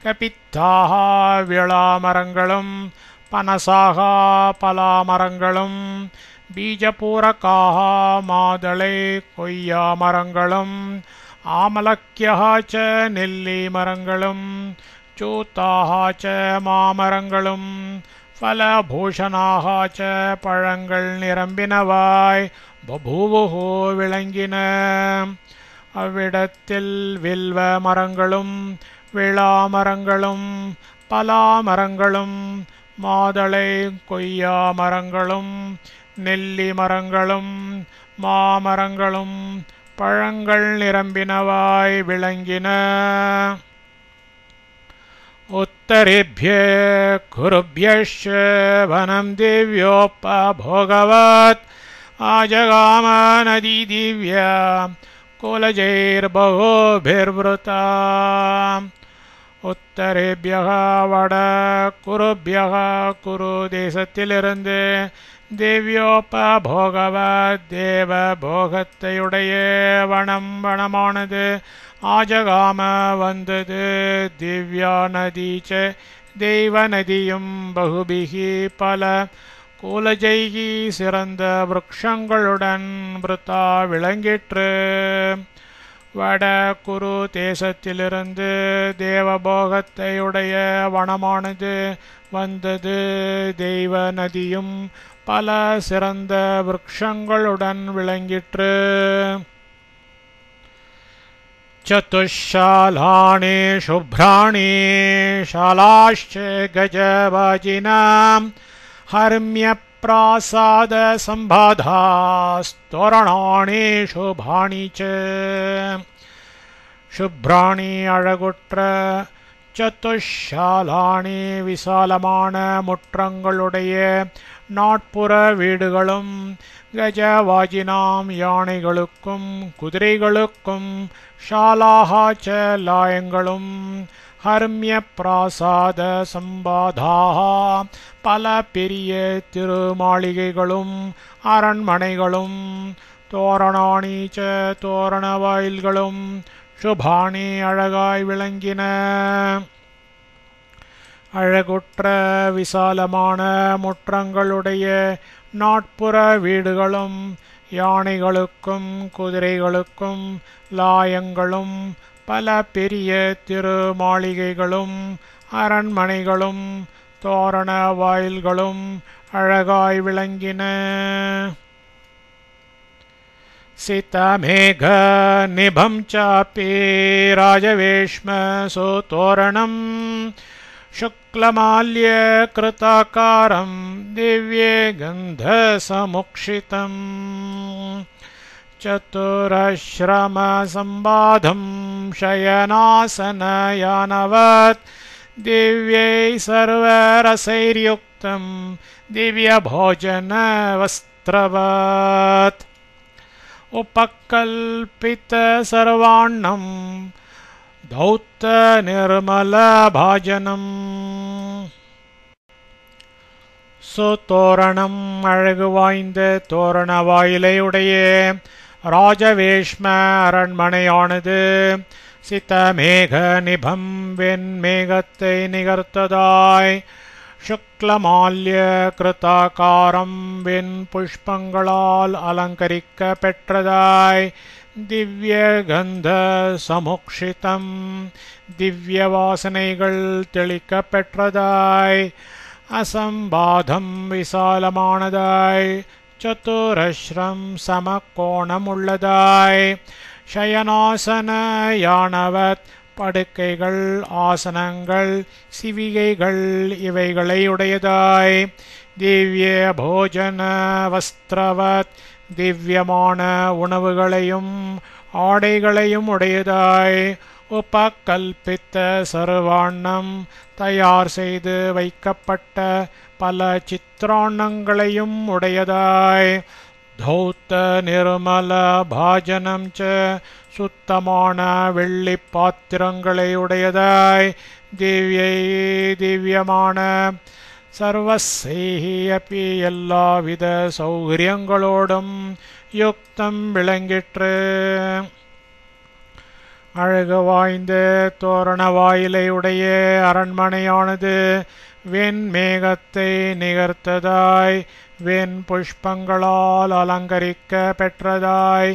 கபித்தாஹ விளா மரங்களும் பனசாக பலா மரங்களும் பீஜபூரகாः மாதளை கொய்யா மரங்களும் ஆமலக்கியः ச நெல்லி மரங்களும் சூத்தாः ச மாமரங்களும் ஃபலபூஷணாः ச பழங்கள் நிரம்பினவாய் பபூவுஹு விளங்கின. அவ்விடத்தில் வில்வ மரங்களும் விளாமரங்களும் பலாமரங்களும் மாதளை கொய்யா மரங்களும் நெல்லி மரங்களும் மாமரங்களும் பழங்கள் நிரம்பினவாய் விளங்கின. உத்தரேபிய குருபியஷ்ச வனம் திவ்யோபபோகவத் ஆஜகாம நதி திவ்யா குலஜைர்பகோபிர்வ்ருதா. உத்தரேபியக வட குருபியக குரு தேசத்திலிருந்து திவ்யோபபோகவத் தேவ போகத்தையுடைய வனமானது ஆஜகாம வந்தது. திவ்யா நதி ச தெய்வ நதியும் பகுபிகி பல கூலஜைகி சிறந்த விருக்ஷங்களுடன் விருத்தா விளங்கிற்று. வட குரு தேசத்திலிருந்து தேவபோகத்தையுடைய வனமானது வந்தது. தெய்வ நதியும் பல சிறந்த விருக்ஷங்களுடன் விளங்கிற்று. சதுஷாலாணி சுப்ராணி ஷாலாஷ்ச கஜவாஜினாம் ஹர்ம்ய பிராசாத சம்பாதாஸ்தோரணாணி சுபாணி ச. சுப்ராணி அழகுற்ற, சதுஷாலாணி விசாலமான முற்றங்களுடைய நாட்புற வீடுகளும் கஜவாஜினாம் யானைகளுக்கும் குதிரைகளுக்கும் ஷாலாஹாச்ச லாயங்களும் ஹர்ம்ய பிராசாத சம்பாதாக பல பெரிய திருமாளிகைகளும் அரண்மனைகளும் தோரணாணீச்ச தோரண வாயில்களும் சுபாணி அழகாய் விளங்கின. அழகுற்ற விசாலமான முற்றங்களுடைய நாட்புற வீடுகளும் யானைகளுக்கும் குதிரைகளுக்கும் லாயங்களும் பல பெரிய திருமாளிகைகளும் அரண்மனைகளும் தோரண வாயில்களும் அழகாய் விளங்கின. சிதமேக நிபம் சாப்பி ராஜவேஷ்ம சுதோரணம் शुक्लमाल्य कृताकारं दिव्ये गन्धसमुक्षितं चतुरश्रमसम्बाधं शयनासनयानवत् दिव्यै सर्वरसैर्युक्तं दिव्यभोजनवस्त्रवत् उपकल्पितसर्वाण्णं தௌத்த நிர்மல பாஜனம். சுதோரணம் அழகு வாய்ந்த தோரண வாயிலையுடைய ராஜவேஷ்ம அரண்மனையானது சிதமேக நிபம் வெண்மேகத்தை நிகர்த்ததாய் சுக்லமால்ய கிருதாகாரம் வெண் புஷ்பங்களால் அலங்கரிக்க பெற்றதாய் திவ்ய கந்த சமுக்ஷிதம் திவ்ய வாசனைகள் தெளிக்க பெற்றதாய் அசம்பாதம் விசாலமானதாய் சதுரஸ்ரம் சமகோணமுள்ளதாய் ஷயனாசன யானவத் படுக்கைகள் ஆசனங்கள் சிவிகைகள் இவைகளை உடையதாய் திவ்ய போஜன வஸ்திரவத் திவ்யமான உணவுகளையும் ஆடைகளையும் உடையதாய் உபகல்பித்த சர்வாண்ணம் தயார் செய்து வைக்கப்பட்ட பல சித்திராண்ணங்களையும் உடையதாய் தௌத்த நிர்மல பாஜனம் ச சுத்தமான வெள்ளி பாத்திரங்களை உடையதாய் திவ்யை திவ்யமான சர்வசைஹி அப்பி எல்லாவித சௌகரியங்களோடும் யுக்தம் விளங்கிற்று. அழகு வாய்ந்த தோரண வாயிலை உடைய அரண்மனையானது வெண்மேகத்தை நிகர்த்ததாய் வெண் புஷ்பங்களால் அலங்கரிக்க பெற்றதாய்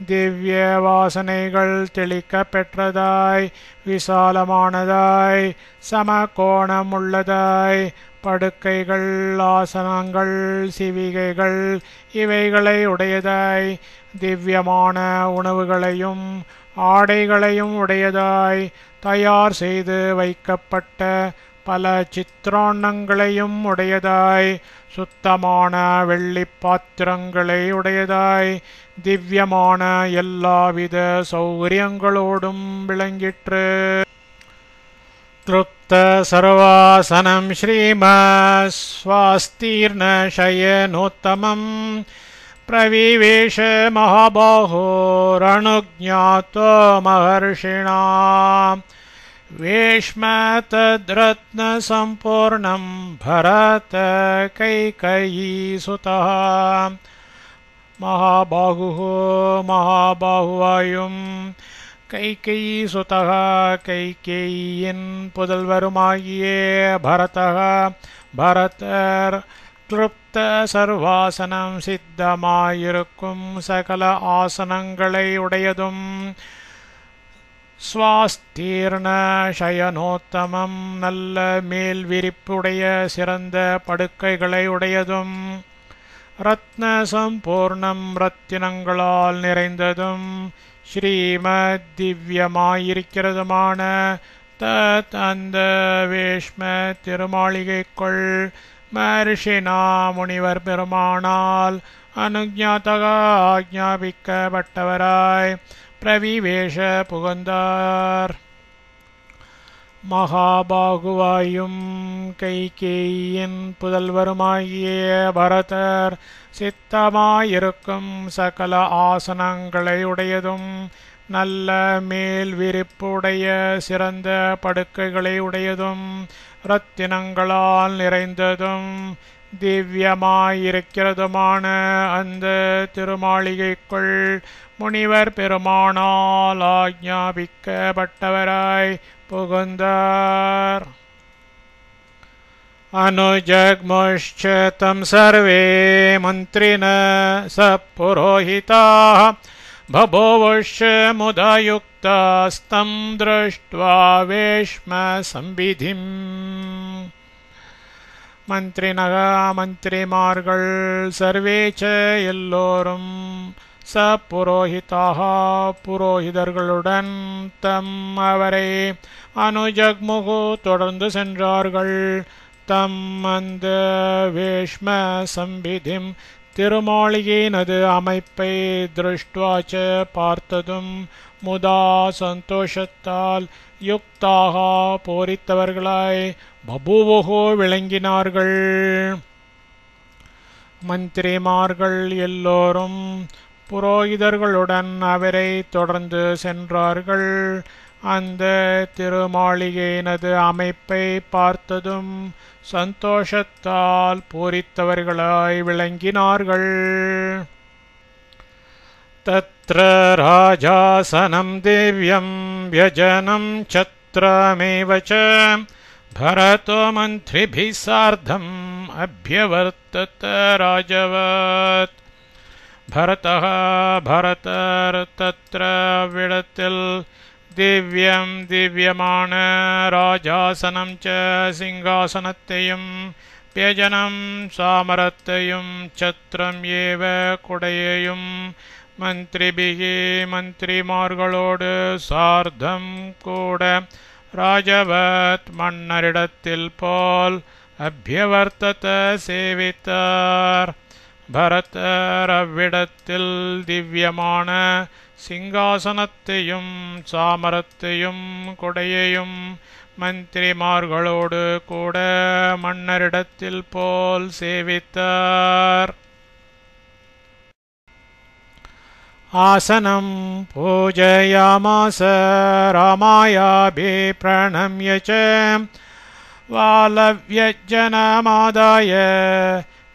திவ்ய வாசனைகள் தெளிக்க பெற்றதாய் விசாலமானதாய் சமகோணம் உள்ளதாய் படுக்கைகள் ஆசனங்கள் சிவிகைகள் இவைகளை உடையதாய் திவ்யமான உணவுகளையும் ஆடைகளையும் உடையதாய் தயார் செய்து வைக்கப்பட்ட பல சித்திரான்னங்களையும் உடையதாய் சுத்தமான வெள்ளி பாத்திரங்களை உடையதாய் திவ்யமான எல்லாவித சௌகரியங்களோடும் விளங்கிற்று. க்ளுப்த சர்வாசனம் ஸ்ரீமஸ்வாஸ்தீர்ண சயனோத்தமம் பிரவிவேஷ மகாபாஹோரணுஜ்ஞாத்வ மஹர்ஷிணா வேஷ்ம தத்ரத்ன சம்பூர்ணம் பரத கைகயீசுதः. மகாபாஹுः மகாபாஹுவாயும் கைகயீசுதः கைகேயின் புதல்வருமாகிய பரதர் க்ளுப்த சர்வாசனம் சித்தமாயிருக்கும் சகல ஆசனங்களை உடையதும் ஸ்வாஸ்தீர்ண சயனோத்தமம் நல்ல மேல் விரிப்புடைய சிறந்த படுக்கைகளை உடையதும் ரத்ன சம்பூர்ணம் ரத்தினங்களால் நிறைந்ததும் ஸ்ரீமத் திவ்யமாயிருக்கிறதுமான தத் அந்த வேஷ்ம திருமாளிகைக்குள் மஹர்ஷினா முனிவர் பெருமானால் அனுஜ்ஞாதக ஆக்ஞாபிக்கப்பட்டவராய் பிரவிவேஷ புகுந்தார். மகாபாகுவாயும் கைகேயின் புதல்வருமாகிய பரதர் சித்தமாயிருக்கும் சகல ஆசனங்களை உடையதும் நல்ல மேல் விரிப்புடைய சிறந்த படுக்கைகளை உடையதும் இரத்தினங்களால் நிறைந்ததும் திவ்யமாயிருக்கிறதுமான அந்த திருமாளிகைக்குள் முனிவர் பெருமானால் ஆக்ஞாபிக்கப்பட்டவராய் புகுந்தார். அனுஜக்முஷ்ச தம் சர்வே மந்திரின சப்புரோஹிதாः பபோவஷ்ச முதாயுக்தாஸ்தம் திருஷ்ட்வா வேஷ்ம சம்பிதிம். மந்திரிமார்கள் சர்வே ச எல்லோரும் சப்புரோஹிதாக புரோஹிதர்களுடன் தம் அவரை அனுஜக்முகு தொடர்ந்து சென்றார்கள். தம் அந்த வேஷ்ம சம்பிதிம் திருமாளிகையினது அமைப்பை திருஷ்டுவாச்ச பார்த்ததும் முதா சந்தோஷத்தால் யுக்தாக போரித்தவர்களாய் பபூவஹோ விளங்கினார்கள். மந்திரிமார்கள் எல்லோரும் புரோகிதர்களுடன் அவரை தொடர்ந்து சென்றார்கள். அந்த திருமாளிகையினது அமைப்பை பார்த்ததும் சந்தோஷத்தால் பூரித்தவர்களாய் விளங்கினார்கள். தத்ர ராஜாசனம் திவ்யம் வ்யஜனம் சத்ரமேவ ச பரதோ மந்திரிபிः சார்த்தம் அப்யவர்த்தத ராஜவத். பரதர் தத்ர விடத்தில் திவ்யம் திவ்யமான ராஜாசனம் ச சிங்காசனத்தையும் வியஜனம் சாமரத்தையும் சத்ரம் ஏவ குடையையும் மந்திரிபிகி மந்திரிமார்களோடு சார்த்தம் கூட ராஜவத் மன்னரிடத்தில் போல் அப்யவர்த்தத சேவித்தார். பரதர் அவ்விடத்தில் திவ்யமான சிங்காசனத்தையும் சாமரத்தையும் கொடையையும் மந்திரிமார்களோடு கூட மன்னரிடத்தில் போல் சேவித்தார். ஆசனம் பூஜயாமாச ராமாயாபி பிரணம்ய ச வாலவ்யஜனமாதாய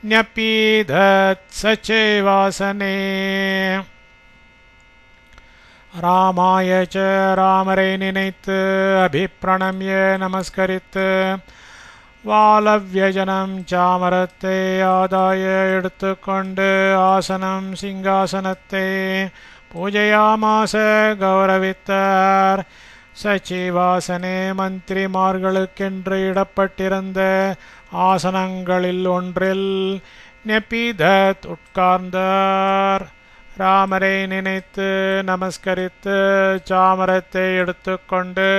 ஞபீதத் சச்சைவாசனே. ராமாய ச ராமரை நினைத்து அபிப்ரணம்ய நமஸ்கரித்து வாலவ்யஜனம் சாமரத்தை ஆதாய எடுத்துக்கொண்டு ஆசனம் சிங்காசனத்தை பூஜையாமாச கௌரவித்தார். சச்சிவாசனே மந்திரிமார்களுக்கென்று இடப்பட்டிருந்த ஆசனங்களில் ஒன்றில் நெபிதத் உட்கார்ந்தார். ராமரை நினைத்து நமஸ்கரித்து சாமரத்தை எடுத்துக்கொண்டு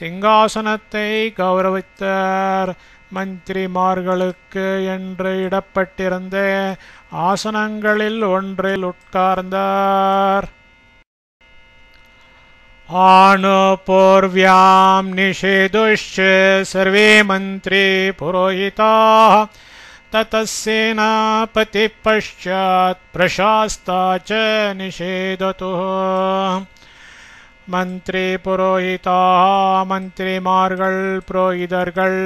சிங்காசனத்தை கௌரவித்தார். மந்திரிமார்களுக்கு என்று இடப்பட்டிருந்த ஆசனங்களில் ஒன்றில் உட்கார்ந்தார். ஆனுபூர்வ்யாம் நிஷேதுஷ்ச சர்வே மந்திரி புரோஹிதாः ततः सेनापति पश्चात् प्रशास्ता च निषेधतुः. மந்திரி புரோஹிதா மந்திரிமார்கள் புரோகிதர்கள்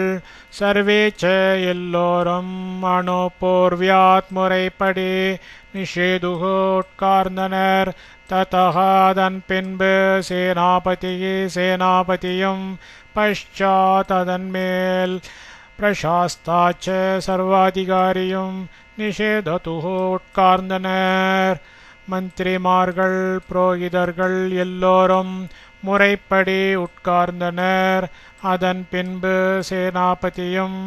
சர்வேச்ச எல்லோரும் அனுபூர்வியாத் முறைப்படி நிஷேதுகு உட்கார்ந்தனர். ததஹ அதன் பின்பு சேனாபதியும் பశ్చాத் அதன் மேல் பிரசாஸ்தாச்ச சர்வாதிகாரியும் நிஷேததுஹு உட்கார்ந்தனர். மந்திரிமார்கள் புரோகிதர்கள் எல்லோரும் முறைப்படி உட்கார்ந்தனர். அதன் பின்பு சேனாபதியும்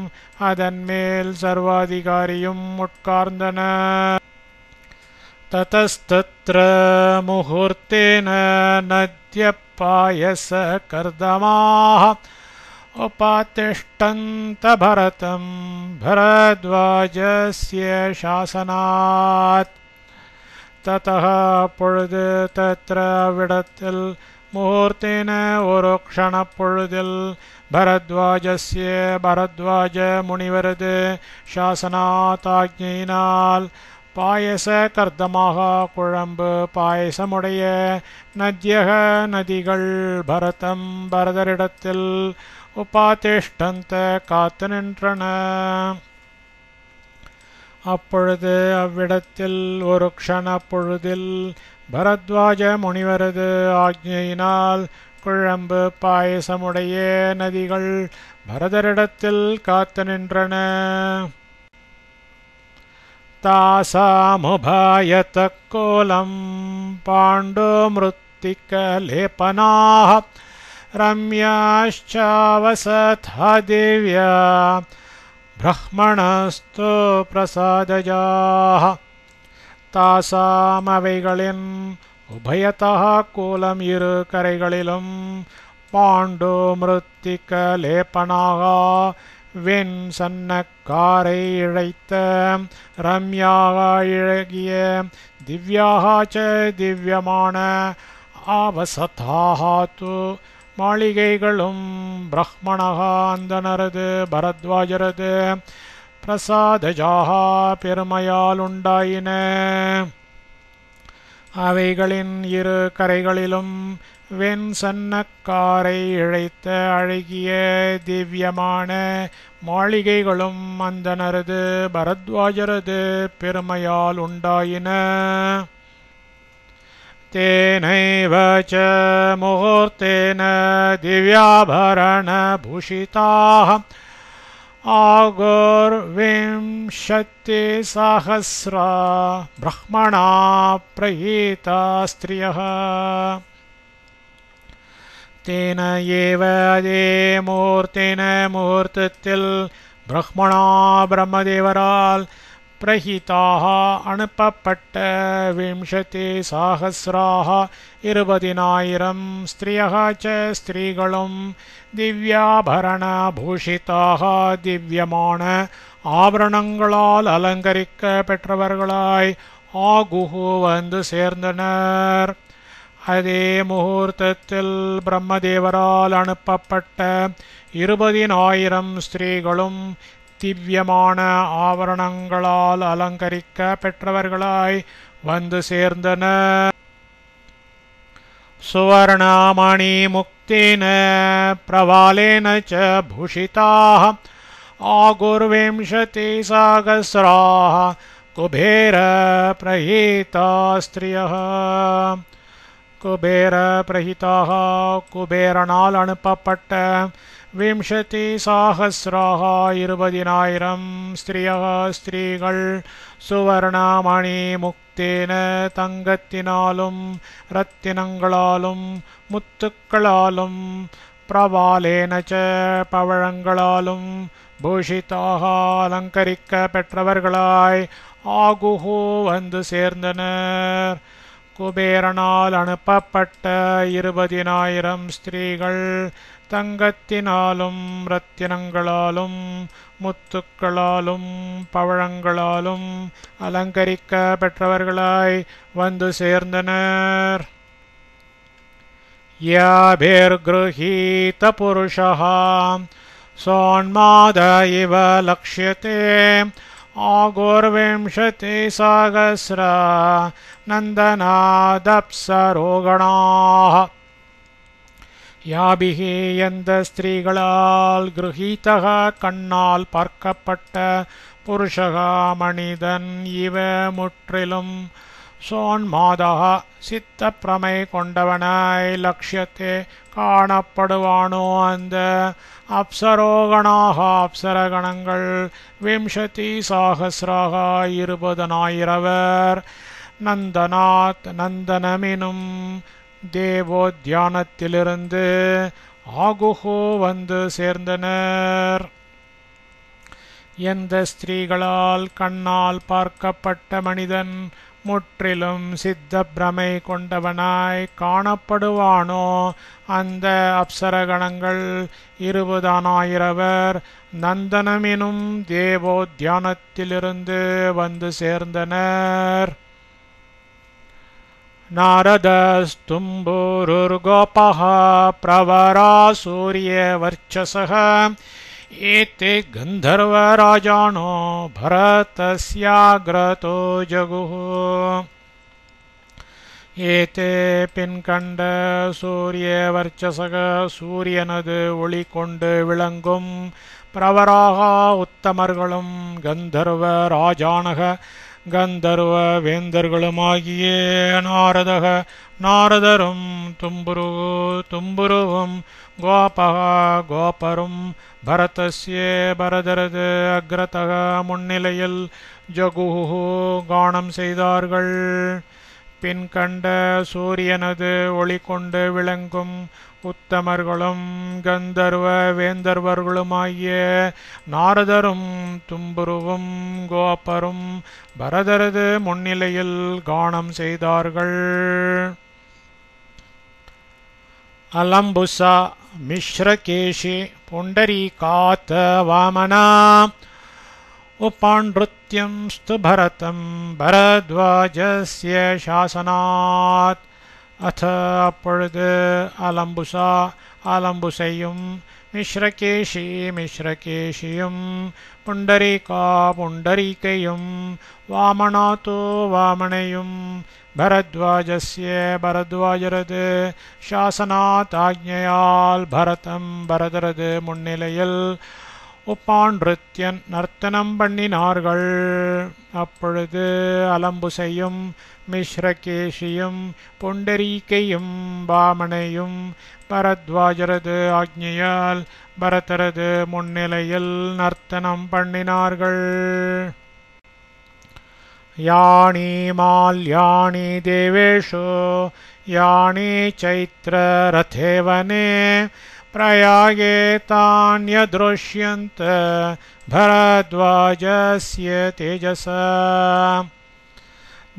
அதன் மேல் சர்வாதிகாரியும் உட்கார்ந்தனர். ததஸ்தத்ர முகூர்த்தேன நத்யபாயச கர்தமாः உபாதிஷ்டந்த பரதம் பரத்வாஜஸ்ய சாசனாத். ததஹ பொழுது தத்ர விடத்தில் முகூர்த்தேன ஒரு க்ஷணப்பொழுதில் பரத்வாஜஸ்ய பரத்வாஜ முனிவரது சாசனாத் ஆக்ஞையினால் பாயச கர்தமாக குழம்பு பாயசமுடைய நத்யக நதிகள் பரதம் பரதரிடத்தில் உபாதிஷ்டந்த காத்து நின்றன. அப்பொழுது அவ்விடத்தில் ஒரு க்ஷண பொழுதில் பரத்வாஜ முனிவரது ஆக்ஞையினால் குழம்பு பாயசமுடைய நதிகள் பரதரிடத்தில் காத்து நின்றன. தாசாமுபாயத கோலம் பாண்டோமிருத்திகலேபனாः ரம்யாश्चावसथा தேவ்யா பிரஹ்மணஸ்து பிரசாதஜாः. தாசாம் அவைகளின் உபயதः கோலம் இரு கரைகளிலும் பாண்டோ மிருத்திகலேபனாக வெண் சன்னக்காரை இழைத்த ரம்யாக இழகிய திவ்யாக ச திவ்யமான ஆவசதாக து மாளிகைகளும் பிரஹ்மணக அந்தனரது பரத்வாஜரது பிரசாதஜாக பெருமையால் உண்டாயின. அவைகளின் இரு கரைகளிலும் வெண் சன்னக்காரை இழைத்த அழகிய திவ்யமான மாளிகைகளும் அந்தனரது பரத்வாஜரது பெருமையால் உண்டாயின. தேனைவ ச முகூர்த்தேன திவ்யாபரண பூஷிதாः ஆகுர்விம்சதிசஹஸ்ரா பிரஹ்மணா பிரஹீதா ஸ்திரியः. தேன ஏவ அதே முகூர்த்தத்தில் பிரஹ்மணா பிரம்மதேவரால் பிரஹிதாக அனுப்பப்பட்ட விம்சதி சாகசிராக 20,000 ஸ்திரியக ச ஸ்திரீகளும் திவ்யாபரண பூஷிதாக திவ்யமான ஆபரணங்களால் அலங்கரிக்க பெற்றவர்களாய் ஆகுஹு வந்து சேர்ந்தனர். அதே முகூர்த்தத்தில் பிரம்மதேவரால் அனுப்பப்பட்ட 20,000 ஸ்திரீகளும் திவ்யமான ஆவரணங்களால் அலங்கரிக்க பெற்றவர்களாய் வந்து சேர்ந்தனர். சுவர்ணமணி முக்தேன பிரவாலேன ச பூஷிதாः ஆகுர்விம்சதி சாகஸ்ராः குபேர பிரஹீதா ஸ்திரியः. குபேர பிரஹிதாக குபேரனால் அனுப்பப்பட்ட विंशतिसहस्राः 20,000 स्त्रियः स्त्रीகள் சுவர்ணமணி முக்தேன தங்கத்தினாலும் இரத்தினங்களாலும் முத்துக்களாலும் பிரவாலேன ச பவழங்களாலும் பூஷிதாக அலங்கரிக்க பெற்றவர்களாய் ஆகுஹோ வந்து சேர்ந்தனர். குபேரனால் அனுப்பப்பட்ட 20,000 ஸ்திரீகள் தங்கத்தினாலும் இரத்தினங்களாலும் முத்துக்களாலும் பவழங்களாலும் அலங்கரிக்க பெற்றவர்களாய் வந்து சேர்ந்தனர். யாபிர்கృహீத புருஷः சோன்மாத இவ லக்ஷ்யதே ஆகுர்விம்சதிசஹஸ்ர நந்தனாதப்சரோகணாः. யாபிகி எந்த ஸ்திரீகளால் கிருஹீதக கண்ணால் பார்க்கப்பட்ட புருஷக மனிதன் இவ முற்றிலும் சோன்மாதக சித்த பிரமை கொண்டவனாய் லக்ஷ்யத்தே காணப்படுவானோ அந்த அப்சரோகணாக அப்சரகணங்கள் விம்சதி சாகசிராக 20,000 நந்தனாத் நந்தனமெனும் தேவோத்யானத்திலிருந்து ஆகுஹோ வந்து சேர்ந்தனர். எந்த ஸ்திரீகளால் கண்ணால் பார்க்கப்பட்ட மனிதன் முற்றிலும் சித்த பிரமை கொண்டவனாய் காணப்படுவானோ அந்த அப்சரகணங்கள் 20,000 நந்தனமெனும் தேவோத்யானத்திலிருந்து வந்து சேர்ந்தனர். நாரதஸ்தும்புருர்கோபः பிரவராசூரியவர்ச்சசः ஏதே கந்தர்வராஜானோ பரதஸ்யாக்ரதோ ஜகுः. ஏதே பின்கண்ட சூரியவர்ச்சசக சூரியனது ஒளி கொண்டு விளங்கும் பிரவராக உத்தமர்களும் கந்தர்வ ராஜானக கந்தர்வ வேந்தர்களுமாகிய நாரதக நாரதரும் தும்புருவும் கோபக கோபரும் பரதஸ்ய பரதரது அக்ரதக முன்னிலையில் ஜகுஹு கானம் செய்தார்கள். பின்கண்ட சூரியனது ஒளி கொண்டு விளங்கும் உத்தமர்களும் கந்தர்வ வேந்தர்வர்களுமாகிய நாரதரும் தும்புருவும் கோபரும் பரதரது முன்னிலையில் கானம் செய்தார்கள். அலம்புசா மிஸ்ரகேஷி புண்டரீகாத் வாமனா உபான்ருத்யம் ஸ்து பரதம் பரத்வாஜஸ்ய சாசனாத். அத அப்பொழுது அலம்புசா அலம்புசையும் மிஸ்ரகேஷி மிஸ்ரகேஷியும் புண்டரீகா புண்டரீகையும் வாமனாதோ வாமனையும் பரத்வாஜஸ்ய பரத்வாஜரது சாசனாத் ஆக்ஞையால் பரதம் பரதரது முன்னிலையில் உப்பான்ருத்யன் நர்த்தனம் பண்ணினார்கள். அப்பொழுது அலம்புசையும் மிஸ்ரகேஷியும் புண்டரீகையும் வாமனையும் பரத்வாஜரது ஆக்ஞையால் பரதரது முன்னிலையில் நர்த்தனம் பண்ணினார்கள். யானி மால்யானி தேவேஷு யானி சைத்ர ரதேவனே பிரயாகே தான்யத்ருஷ்யந்த பரத்வாஜஸ்ய தேஜஸா.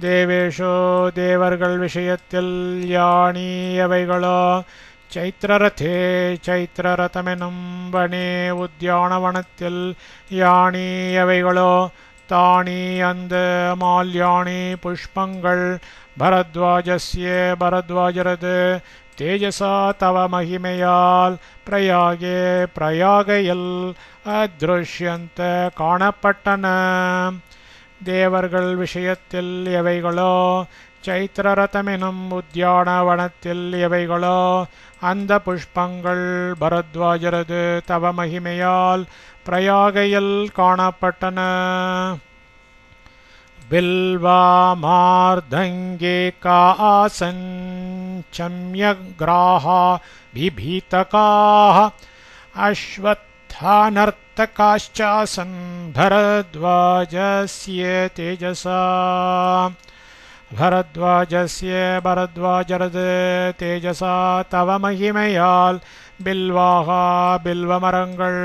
தேவேஷோ தேவர்கள் விஷயத்தில் யானி எவைகளோ சைத்ரரதே சைத்ரரதமெனும் வனே உத்யானவனத்தில் யானி எவைகளோ தானி அந்த மால்யானி புஷ்பங்கள் பரத்வாஜஸ்ய பரத்வாஜரது தேஜசா தவ மகிமையால் பிரயாகே பிரயாகையில் அத்ருஷ்யந்த காணப்பட்டன. தேவர்கள் விஷயத்தில் எவைகளோ சைத்ரரதமெனும் உத்யானவனத்தில் எவைகளோ அந்த புஷ்பங்கள் பரத்வாஜரது தவ மகிமையால் பிரயாகையில் காணப்பட்டன. பில்வா மார்தங்கே ஆசன் சம்யக்ராஹா பிபீதகாஹ अश्वत्थानर्तकाश्चासन् भरद्वाजस्य तेजसा भरद्वाजरद तेजसा तव महिमयाल बिल्वाः बिल्वमरங்கள்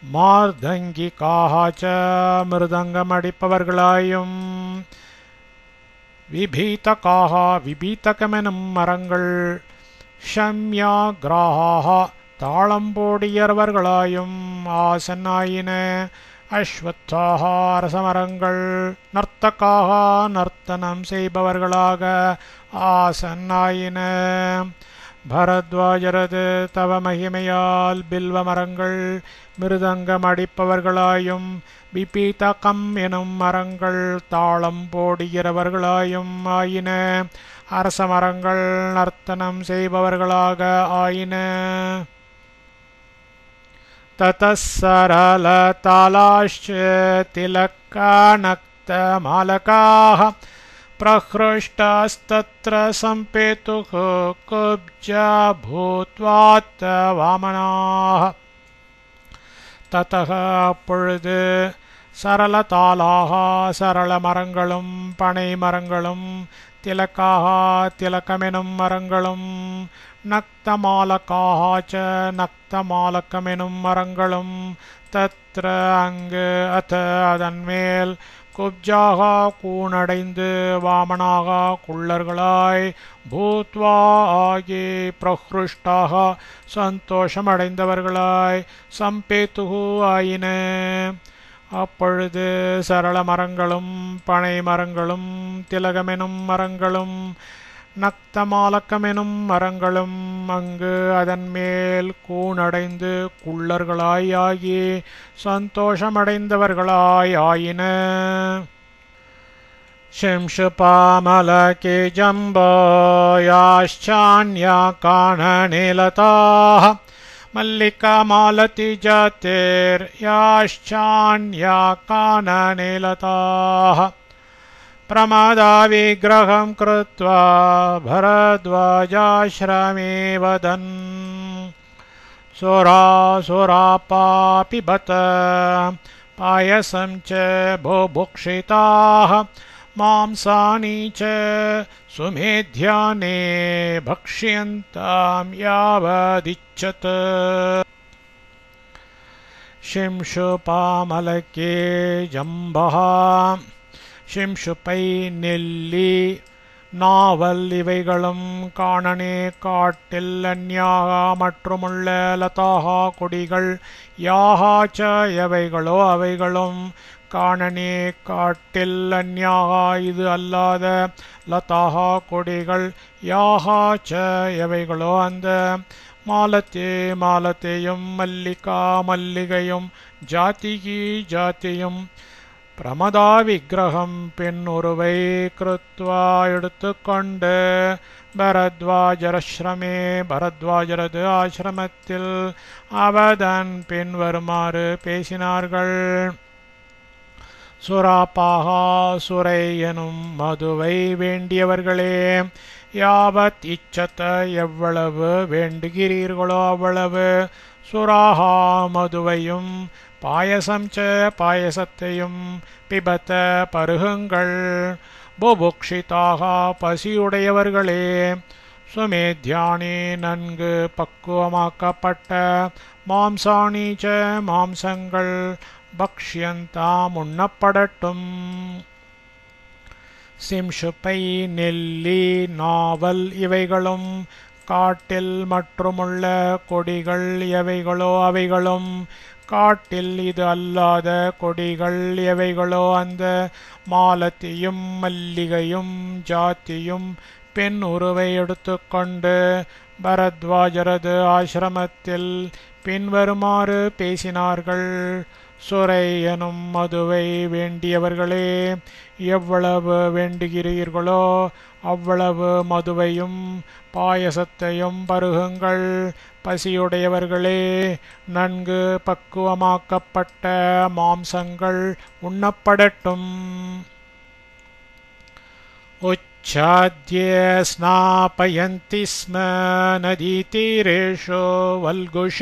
மார்தங்கிகாக ச மிருதங்கம் அடிப்பவர்களாயும் விபீதகாக விபீதகமெனும் மரங்கள் ஷம்யாக்ராஹ தாளம்போடியவர்களாயும் ஆசன்னாயின அஸ்வத்தாக அரசமரங்கள் நர்த்தகாக நர்த்தனம் செய்பவர்களாக ஆசன்னாயின பரத்வாஜரது தவ மகிமையால் பில்வ மரங்கள் மிருதங்கம் அடிப்பவர்களாயும் விபீதகம் எனும் மரங்கள் தாளம் போடுகிறவர்களாயும் ஆயின அரச மரங்கள் நர்த்தனம் செய்பவர்களாக ஆயின ததசரல தாலாஷ்ச திலக்கானக்த மாலகாஹ प्रहृष्टास्तत्र सम्पेतुः कुब्जा भूत्वात् वामनाः ततः அப்பொழுது சரளதாலாக சரள மரங்களும் பனை மரங்களும் திலக்காக திலக்கமெனும் மரங்களும் நக்தமாலகாக ச நக்தமாலக்கமெனும் மரங்களும் தத்ர அங்கு அத அதன்மேல் குப்ஜாக கூணடைந்து வாமனாக குள்ளர்களாய் பூத்வா ஆகி பிரஹ்ருஷ்டாக சந்தோஷமடைந்தவர்களாய் சம்பேத்துகு ஆயின அப்பொழுது சரள மரங்களும் பனை மரங்களும் திலகமெனும் மரங்களும் நக்தமாலக்கமெனும் மரங்களும் அங்கு அதன் மேல் கூணடைந்து குள்ளர்களாய் ஆகி சந்தோஷமடைந்தவர்களாய் ஆயின ஷிம்ஷுபாமலகே ஜம்போயாச்சான்யா காணநீலதாः மல்லிகா மாலதி ஜாதேர் யாச்சான்யா காணநீலதாः प्रमादाविग्रहं कृत्वा भरद्वाजाश्रमे वदन् सुरासुरापा पिबत पायसं च बुभुक्षिताः मांसानि च सुमेध्याने भक्ष्यन्तां यावदिच्छत शिंशुपामलके जम्बः ஷிம்ஷுப்பை நெல்லி நாவல் இவைகளும் காணனே காட்டில் அந்யாக மற்றுமுள்ள லதாகா கொடிகள் யாகாச்ச எவைகளோ அவைகளும் காணனே காட்டில் அந்யாக இது அல்லாத லதாகா கொடிகள் யாகாச்ச எவைகளோ அந்த மாலத்தே மாலத்தையும் மல்லிகா மல்லிகையும் ஜாதிகி ஜாத்தியும் பிரமதா விக்கிரகம் பெண் ஒருவை கிருத்வா எடுத்துக்கொண்டு பரத்வாஜரஸ்ரமே பரத்வாஜரது ஆசிரமத்தில் அவதன் பின் வருமாறு பேசினார்கள் சுராபாகா சுரை எனும் மதுவை வேண்டியவர்களே யாவத் இச்சத எவ்வளவு வேண்டுகிறீர்களோ அவ்வளவு சுராஹா மதுவையும் பாயசம் ச பாயசத்தையும் பிபத்த பருகுங்கள் புபுக்ஷிதாக பசியுடையவர்களே சுமேத்யானி நன்கு பக்குவமாக்கப்பட்ட மாம்சாணி ச மாம்சங்கள் பக்ஷ்யந்தாம் உண்ணப்படட்டும் சிம்ஷுப்பை நெல்லி நாவல் இவைகளும் காட்டில் மற்றுமுள்ள கொடிகள் எவைகளோ அவைகளும் காட்டில் இது அல்லாத கொடிகள் எவைகளோ அந்த மாலத்தியும் மல்லிகையும் ஜாத்தியும் பெண் உருவை எடுத்துக்கொண்டு பரத்வாஜரது ஆசிரமத்தில் பின்வருமாறு பேசினார்கள் சுரை எனும் மதுவை வேண்டியவர்களே எவ்வளவு வேண்டுகிறீர்களோ அவ்வளவு மதுவையும் பாயசத்தையும் பருகுங்கள் பசியுடையவர்களே நன்கு பக்குவமாக்கப்பட்ட மாம்சங்கள் உண்ணப்படட்டும் उच्चाद्य स्नापयन्ति स्म नदीतीरेषु वल्गुष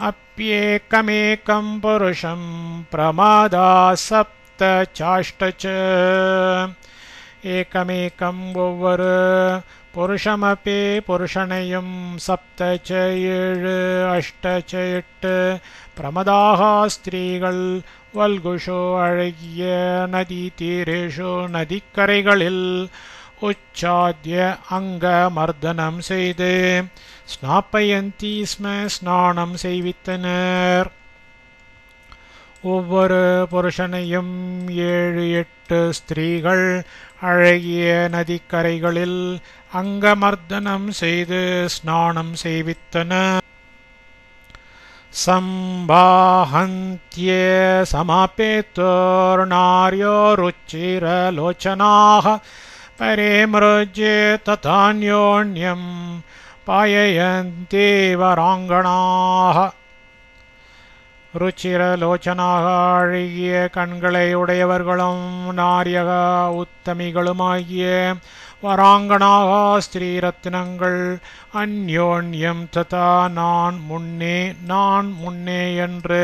अप्येकमेकं पुरुषं प्रमादा सप्त चाष्ट च एकमेकं ஒவ்வொரு புருஷமபி புருஷனையும் சப்த ச ஏழு அஷ்ட ச எட்டு பிரமதாக ஸ்திரீகள் வல்குஷோ அழகிய நதி தீரேஷோ நதிக்கரைகளில் உச்சாத்திய அங்க மர்தனம் செய்து ஸ்நாப்பயந்தி ஸ்ம ஸ்நானம் செய்வித்தனர். ஒவ்வொரு புருஷனையும் ஏழு எட்டு ஸ்திரீகள் அழகிய நதிக்கரைகளில் அங்கமர்தனம் செய்து ஸ்நானம் செய்வித்தனர். संबाहन्त्ये समापेतोर्नार्योरुचिरलोचनाः परे मृज्ये तथान्योन्यं पाययन्ति वराङ्गणाः. ருச்சிரலோச்சனாக அழகிய கண்களை உடையவர்களும் நாரியக உத்தமிகளுமாகிய வராங்கனாக ஸ்திரீரத்னங்கள் அந்யோன்யம் ததா நான் முன்னே என்று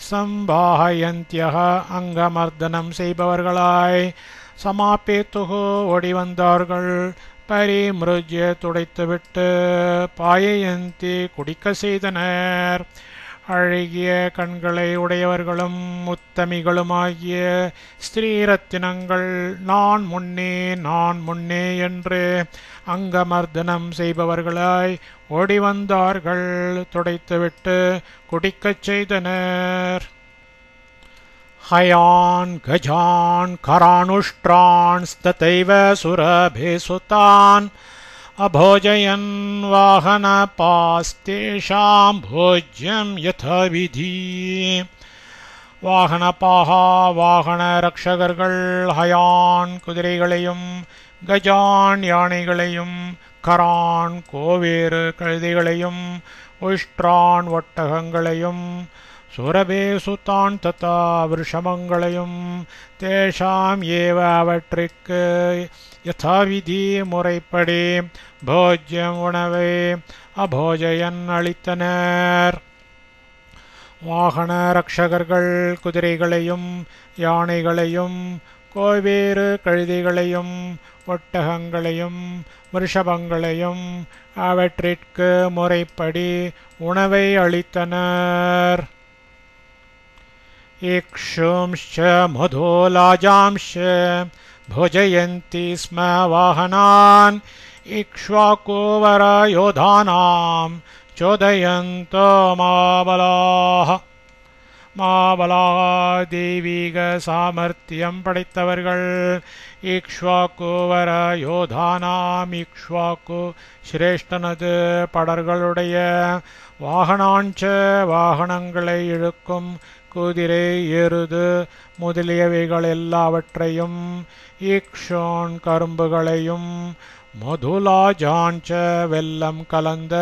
சம்பாஹயந்தியக அங்கமர்தனம் செய்பவர்களாய் சமாபேத்துகு ஓடிவந்தார்கள். பரிமிருஜ்ய துடைத்துவிட்டு பாயயந்தி குடிக்க செய்தனர். அழகிய கண்களை உடையவர்களும் உத்தமிகளுமாகிய ஸ்திரீரத்தினங்கள் நான் முன்னே என்று அங்கமர்தனம் செய்பவர்களாய் ஓடிவந்தார்கள். துடைத்துவிட்டு குடிக்கச் செய்தனர். ஹயான் கஜான் கரானுஷ்ட்ரான் ததைவ சுரபேசுதான் अभोजयन् वाहनपास्तेषां भोज्यं यथाविधि. வாகனபாகா வாகன ரக்ஷகர்கள் ஹயான் குதிரைகளையும் கஜான் யானைகளையும் கரான் கோவேறு கழுதைகளையும் உஷ்ட்ரான் ஒட்டகங்களையும் சுரபேசுதான் ததா விருஷமங்களையும் தேஷாம் ஏவ அவற்றிற்கு யதாவிதி முறைப்படி போஜ்யம் உணவை அபோஜயன் அளித்தனர். வாகன ரக்ஷகர்கள் குதிரைகளையும் யானைகளையும் கோவேறு கழுதைகளையும் ஒட்டகங்களையும் விருஷபங்களையும் அவற்றிற்கு முறைப்படி உணவை அளித்தனர். இக்ஷும்ஷ மதோலாஜாம்ஷ भोजयन्ति स्म वाहनान् इक्ष्वाकुवरयोधानां चोदयन्तो மாபலாக தெய்வீக சாமர்த்தியம் படைத்தவர்கள். இக்ஷ்வாக்குவர யோதானாம் இக்ஷ்வாக்கு சிரேஷ்டனது படர்களுடைய வாகனாஞ்ச வாகனங்களை இழுக்கும் குதிரை எருது முதலியவைகள் எல்லாவற்றையும் இக்ஷோன் கரும்புகளையும் மதுலாஜாஞ்ச வெல்லம் கலந்த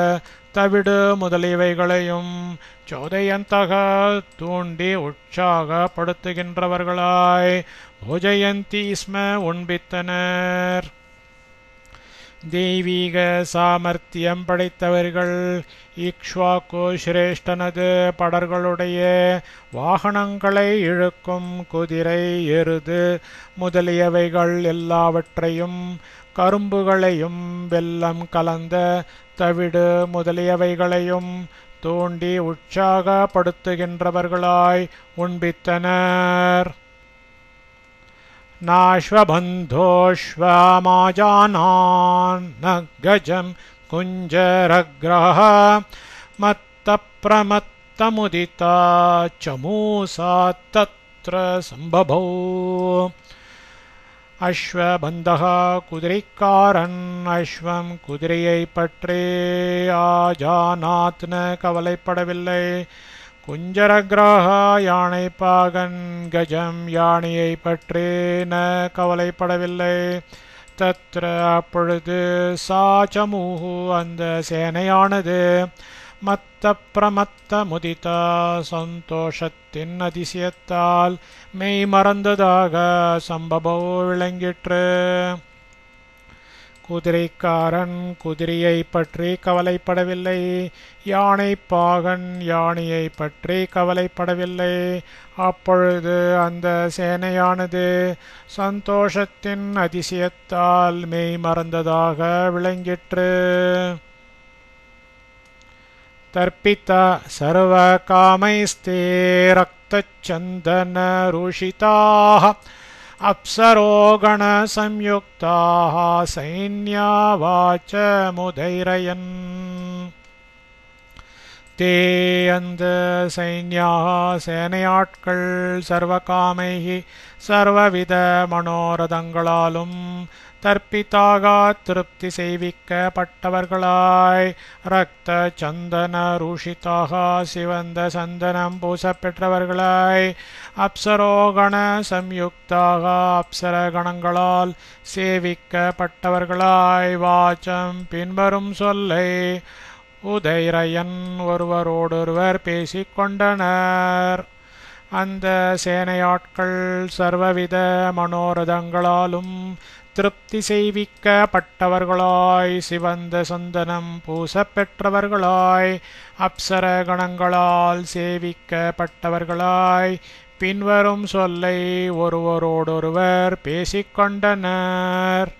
தவிடு முதலியவைகளையும் சோதயந்தக தூண்டி உற்சாகப்படுத்துகின்றவர்களாய் போஜயந்தி ஸ்ம உண்பித்தனர். தெய்வீக சாமர்த்தியம் படைத்தவர்கள் இக்ஷ்வாக்கு சிரேஷ்டனது படர்களுடைய வாகனங்களை இழுக்கும் குதிரை எருது முதலியவைகள் எல்லாவற்றையும் கரும்புகளையும் வெல்லம் கலந்த தவிடு முதலியவைகளையும் தூண்டி உற்சாகப்படுத்துகின்றவர்களாய் உண்பித்தனர். நாஷ்வபந்தோஷ்வமாஜானான் கஜம் குஞ்சரக்ரஹ மத்தப்ரமத்தமுதிதா சமூசா தத்ர சம்பபோ. அஸ்வபந்தக குதிரைக்காரன் அஸ்வம் குதிரையை பற்றி ஆஜானாத்ன கவலைப்படவில்லை. குஞ்சரக்ரஹ யானை பாகன் கஜம் யானையை பற்றி ந கவலைப்படவில்லை. தத்ர அப்பொழுது சாச்சமூஹு அந்த சேனையானது மத்த பிரமத்த முதித சந்தோஷத்தின் அதிசயத்தால் மெய் மறந்ததாக சம்பவம் விளங்கிற்று. குதிரைக்காரன் குதிரையை பற்றி கவலைப்படவில்லை, யானை பாகன் யானையை பற்றி கவலைப்படவில்லை. அப்பொழுது அந்த சேனையானது சந்தோஷத்தின் அதிசயத்தால் மெய் மறந்ததாக விளங்கிற்று. தர்ப்பித சர்வ காமைஸ்தே ரக்தச்சந்தன ருஷிதாः அப்சரோகண சம்யுக்தாः சைன்யாவாச்ச முதைரயன். தே அந்த சேனையாட்கள் சர்வகாமைஹி சர்வவித மனோரதங்களாலும் தர்ப்பிதாக திருப்தி செய்விக்கப்பட்டவர்களாய் ரக்த சந்தன ரூஷிதாக சிவந்த சந்தனம் பூசப்பெற்றவர்களாய் அப்சரோகண சம்யுக்தாக அப்சர கணங்களால் சேவிக்கப்பட்டவர்களாய் வாச்சம் பின்வரும் சொல்லை உதைரயன் ஒருவரோடொருவர் பேசிக்கொண்டனர். அந்த சேனையாட்கள் சர்வவித மனோரதங்களாலும் திருப்தி செய்விக்கப்பட்டவர்களாய் சிவந்த சந்தனம் பூசப்பெற்றவர்களாய் அப்சர கணங்களால் சேவிக்கப்பட்டவர்களாய் பின்வரும் சொல்லை ஒருவரோடொருவர் பேசிக்கொண்டனர்.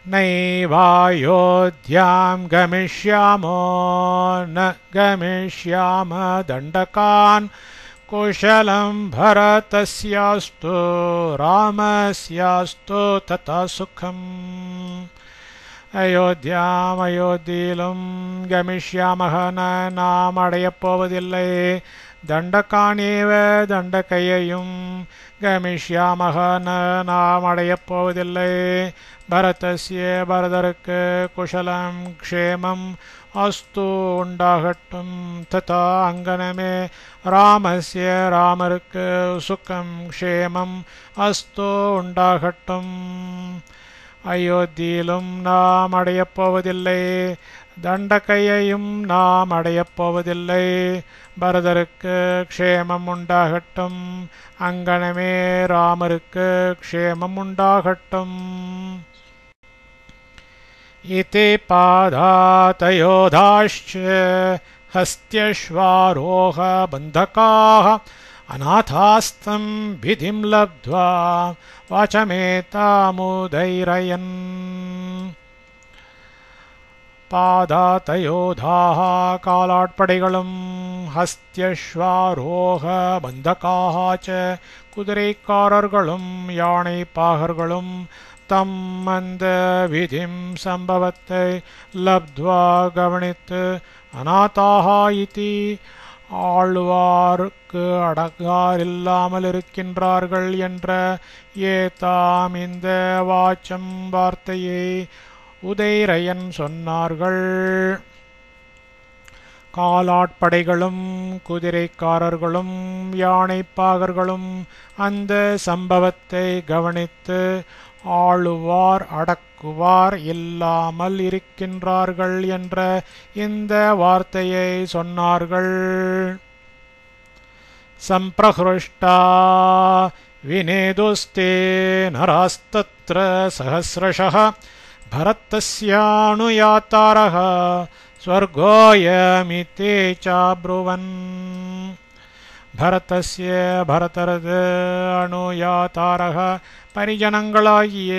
நைவாயோத்யாம் கமிஷ்யாமோ ந கமிஷ்யாம தண்டகான் குஷலம் பரதஸ்யாஸ்து ராமஸ்யாஸ்து ததா சுகம். அயோத்தியிலும் கமிஷ்யாமக நாம் அடையப் போவதில்லை. தண்டகானேவ தண்டகையையும் கமிஷ்யாமக நாம் அடையப் போவதில்லை. பரதஸ்ய பரதருக்கு குஷலம் க்ஷேமம் அஸ்து உண்டாகட்டும். ததா அங்கனமே ராமஸ்ய ராமருக்கு சுகம் க்ஷேமம் அஸ்து உண்டாகட்டும். அயோத்தியிலும் நாம் அடையப் போவதில்லை. தண்டகையையும் நாம் அடையப் போவதில்லை. பரதருக்கு க்ஷேமம் உண்டாகட்டும். அங்கனமே ராமருக்கு க்ஷேமம் உண்டாகட்டும். இதி பாதாதயோதாश्च ஹஸ்த்யஸ்வாரோஹ பந்தகாः அநாதாஸ்தம் விதிம் லப்த்வா வாசமேதாமுதைரயன். பாதாதயோதாः காலாட்படைகளும் ஹஸ்த்யஸ்வாரோஹ பந்தகாः ச குதிரைக்காரர்களும் யானை பாகர்களும் தம் அந்த விதிம் சம்பவத்தை லப்த்வா கவனித்து அநாதாக இதி ஆழ்வாருக்கு அடங்காரில்லாமல் இருக்கின்றார்கள் என்ற ஏதாம் இந்த வாச்சம் வார்த்தையை உதைரயன் சொன்னார்கள். காலாட்படைகளும் குதிரைக்காரர்களும் யானைப்பாகர்களும் அந்த சம்பவத்தை கவனித்து ஆளுவார் அடக்குவார் இல்லாமல் இருக்கின்றார்கள் என்ற இந்த வார்த்தையை சொன்னார்கள். சம்பிரஹ்ருஷ்டா வினேதுஸ்தே நராஸ்தத்ர சஹஸ்ரஷः பரதஸ்யானுயாத்தாரः ஸ்வர்கோயமிதே சாப்ருவன். பரதஸ்ய பரதரது அனுயாத்தாரக பரிஜனங்களாகிய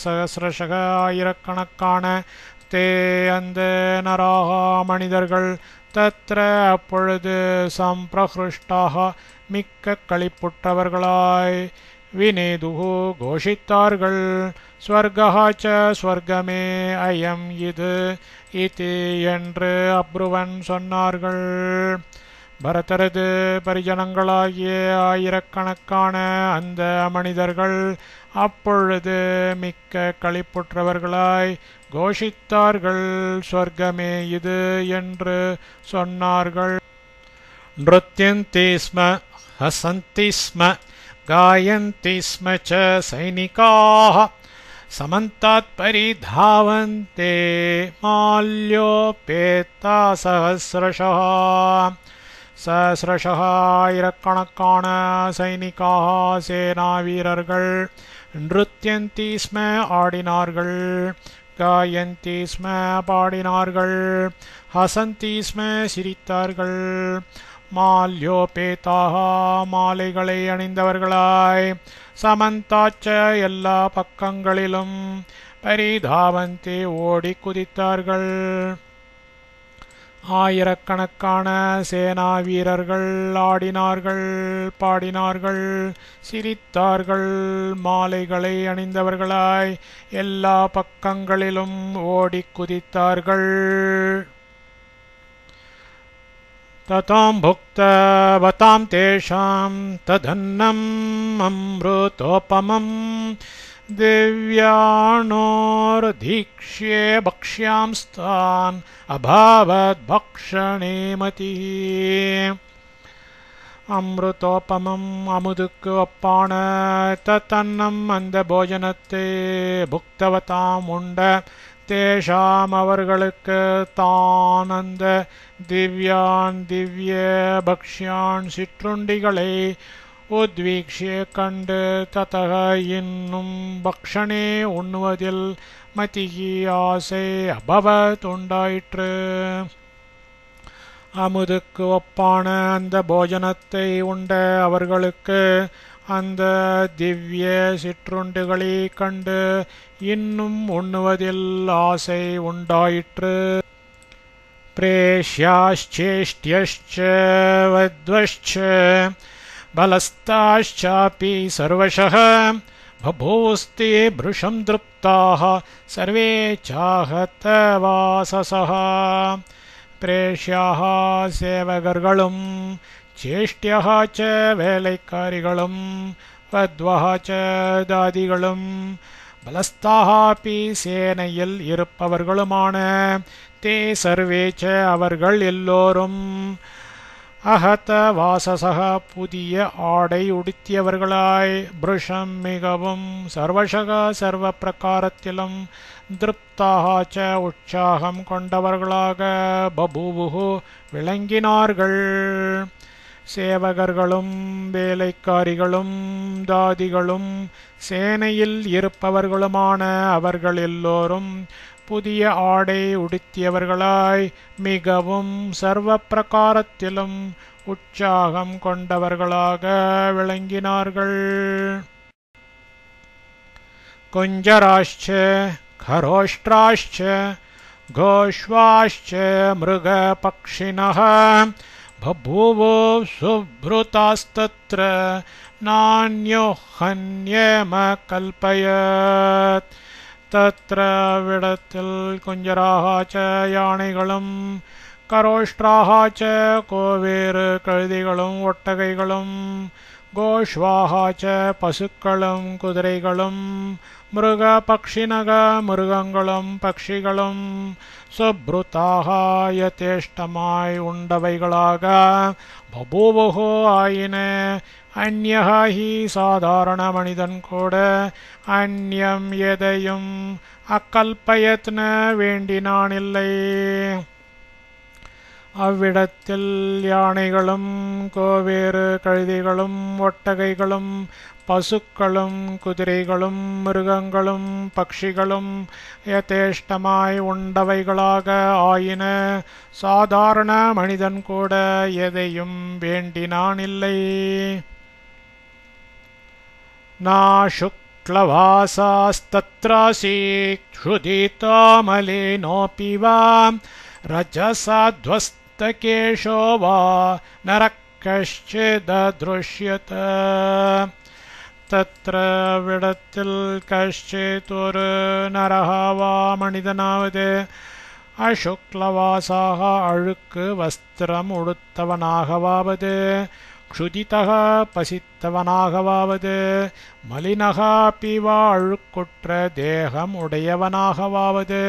சகசிரஷக ஆயிரக்கணக்கான தே அந்த நராக மனிதர்கள் தத்ர அப்பொழுது சம்பிரஹ்ருஷ்டாக மிக்க களிப்புற்றவர்களாய் வினேதுகு கோஷித்தார்கள். ஸ்வர்காச்ச ஸ்வர்கமே அயம் இது இதி என்று அப்ருவன் சொன்னார்கள். பரதரது பரிஜனங்களாகிய ஆயிரக்கணக்கான அந்த மனிதர்கள் அப்பொழுது மிக்க களிப்புற்றவர்களாய் கோஷித்தார்கள். ஸ்வர்கமே இது என்று சொன்னார்கள். நிருத்யந்தி ஸ்ம ஹசந்தி ஸ்ம காயந்தி ஸ்ம ச சைனிகாः समन्तात् परिधावन्ते माल्योपेता सहस्रशः सहस्रशः ஆயிரக்கணக்கான சைனிகாः சேனா வீரர்கள் நிருத்யந்தி ஸ்ம ஆடினார்கள் காயந்தி ஸ்ம பாடினார்கள் ஹசந்தி ஸ்ம சிரித்தார்கள் மால்யோபேதாக மாலைகளை அணிந்தவர்களாய் சமந்தாச்ச எல்லா பக்கங்களிலும் பரிதாவந்தி ஓடி குதித்தார்கள் ஆயிரக்கணக்கான சேனா வீரர்கள் ஆடினார்கள் பாடினார்கள் சிரித்தார்கள் மாலைகளை அணிந்தவர்களாய் எல்லா பக்கங்களிலும் ஓடி குதித்தார்கள் ததாம் புக்தவதாம் தேஷாம் ததன்னம் அம்ருதோபமம் दिव्याणोर्धीक्ष्ये भक्ष्यांस्तान् अभावद्भक्षणे मतिः அமிர்தோபமம் அமுதுக்கு ஒப்பான தத்தன்னம் அந்த போஜனத்தை புக்தவதாம் உண்ட தேஷாம் அவர்களுக்கு தான் அந்த திவ்யான் திவ்ய பக்ஷ்யான் சிற்றுண்டிகளை உத்வீக்ஷிய கண்டு ததக இன்னும் பக்ஷணே உண்ணுவதில் மதிகி ஆசை அபவத் உண்டாயிற்று அமுதுக்கு ஒப்பான அந்த போஜனத்தை உண்ட அவர்களுக்கு அந்த திவ்ய சிற்றுண்டுகளை கண்டு இன்னும் உண்ணுவதில் ஆசை உண்டாயிற்று பிரேஷ்யாச்சேஷ்ட்யश्च வத்வश्च बलस्ताश्चापि सर्वशः बभूस्ते भृशं दृप्ताः सर्वे चाहतवाससः பிரேஷ்யாः சேவகர்களும் சேஷ்டியः च வேலைக்காரிகளும் வத்வः च தாதிகளும் பலஸ்தாः अपि சேனையில் இருப்பவர்களுமான தே சர்வே च அவர்கள் எல்லோரும் அஹத வாசசக புதிய ஆடை உடுத்தியவர்களாய் பிருஷம் மிகவும் சர்வசக சர்வ பிரகாரத்திலும் திருப்தாக உற்சாகம் கொண்டவர்களாக பபூவுகு விளங்கினார்கள் சேவகர்களும் வேலைக்காரிகளும் தாதிகளும் சேனையில் இருப்பவர்களுமான அவர்கள் எல்லோரும் புதிய ஆடை உடுத்தியவர்களாய் மிகவும் சர்வ பிரகாரத்திலும் உற்சாகம் கொண்டவர்களாக விளங்கினார்கள் குஞ்சராஷ்ச கரோஷ்ட்ராஷ்ச கோஷ்வாஷ்ச மிருக பக்ஷிணः பபூவோ சுப்ருதாஸ்தத்ர நான்யோ ஹன்யம கல்பயத் தத்ர விடத்தில் குஞ்சராக च யானைகளும் கரோஷ்ட்ராக च கோவேறு கழுதைகளும் ஒட்டகைகளும் கோஷ்வாக च பசுக்களும் குதிரைகளும் மிருக பக்ஷினக மிருகங்களும் பக்ஷிகளும் சுப்ருதாக யதேஷ்டமாய் உண்டவைகளாக பபூவுஹு ஆயின அந்யஹ ஹி சாதாரண மனிதன் கூட அந்யம் எதையும் அக்கல்பயத்ன வேண்டினானில்லை அவ்விடத்தில் யானைகளும் கோவேறு கழுதைகளும் ஒட்டகைகளும் பசுக்களும் குதிரைகளும் மிருகங்களும் பக்ஷிகளும் யதேஷ்டமாய் உண்டவைகளாக ஆயின சாதாரண மனிதன் கூட எதையும் வேண்டினானில்லை நா शुक्लवासास्तत्रासीत् क्षुधितामलेनोऽपि वा रजसाध्वस्तकेशो वा नरः कश्चिददृश्यत तत्र विडत्तिल कश्चित् ஒரு நரஹ வா மனிதனாவது அசுக்லவாசாக அழுக்கு வஸ்திரம் உடுத்தவனாகவாவது க்ஷுதிதக பசித்தவனாகவாவது மலினக பிவா அழுக்குற்ற தேகம் உடையவனாகவாவது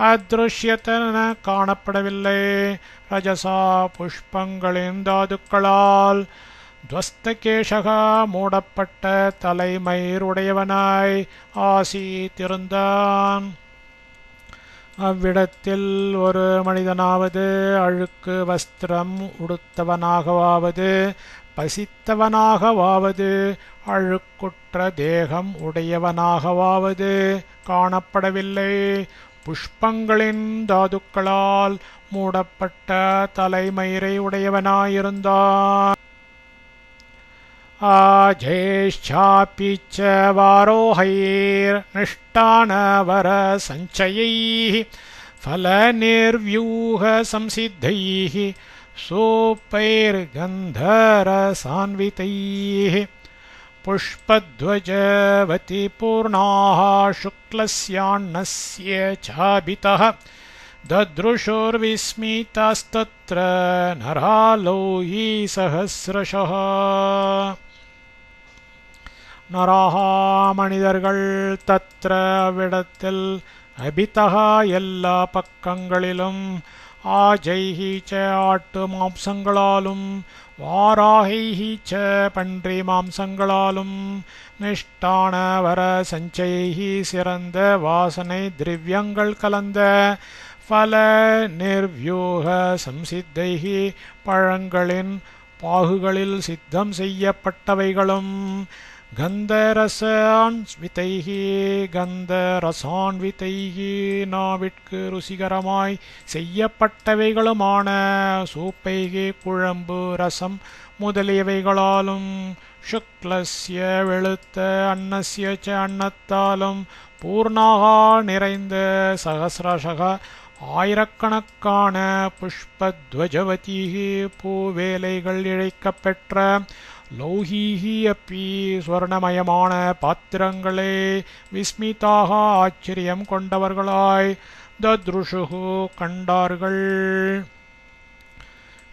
அதிருஷ்யத்தன காணப்படவில்லை ரஜசா புஷ்பங்களின் தாதுக்களால் துவஸ்தகேஷகா மூடப்பட்ட தலைமயிருடையவனாய் ஆசீத்திருந்தான். அவ்விடத்தில் ஒரு மனிதனாவது அழுக்கு வஸ்திரம் உடுத்தவனாகவாவது பசித்தவனாகவாவது அழுக்குற்ற தேகம் உடையவனாகவாவது காணப்படவில்லை. புஷ்பங்களின் தாதுக்களால் மூடப்பட்ட தலைமயிரை உடையவனாயிருந்தான். ஆஜேஷ்சாபி ச வாரோஹைர்நிஷ்டானவரசஞ்சயைः ஃபலநிர்வ்யூஹ சம்சித்தைः சோப்பைர்கந்தரசான்விதைः புஷ்பத்வஜவதி பூர்ணாः சுக்லஸ்யான்னஸ்ய சாபிதः தத்ருஷோர்விஸ்மிதாஸ்தத்ர நராலோஹி சஹஸ்ரஷः. நராஹா மனிதர்கள் தத்ர விடத்தில் அபிதஹா எல்லா பக்கங்களிலும் ஆஜைஹி ச ஆட்டு மாம்சங்களாலும் வாராஹைஹி ச பன்றி மாம்சங்களாலும் நிஷ்டானவர சஞ்சைஹி சிறந்த வாசனை திரவியங்கள் கலந்த ஃபல நிர்வ்யூக சம்சித்தைஹி பழங்களின் பாகுகளில் சித்தம் செய்யப்பட்டவைகளும் கந்தரசான்விதைஹி கந்தரசான்விதைஹி நாவிற்கு ருசிகரமாய் செய்யப்பட்டவைகளுமான சூப்பைகி குழம்பு ரசம் முதலியவைகளாலும் சுக்லஸ்ய வெளுத்த அன்னஸ்ய ச அன்னத்தாலும் பூர்ணாகா நிறைந்த சகசிரஷக ஆயிரக்கணக்கான புஷ்பத்வஜவதிஹி பூவேலைகள் இழைக்கப்பெற்ற லௌஹீஹி அப்பி ஸ்வர்ணமயமான பாத்திரங்களே விஸ்மிதாக ஆச்சரியம் கொண்டவர்களாய் தத்ருஷுஹு கண்டார்கள்.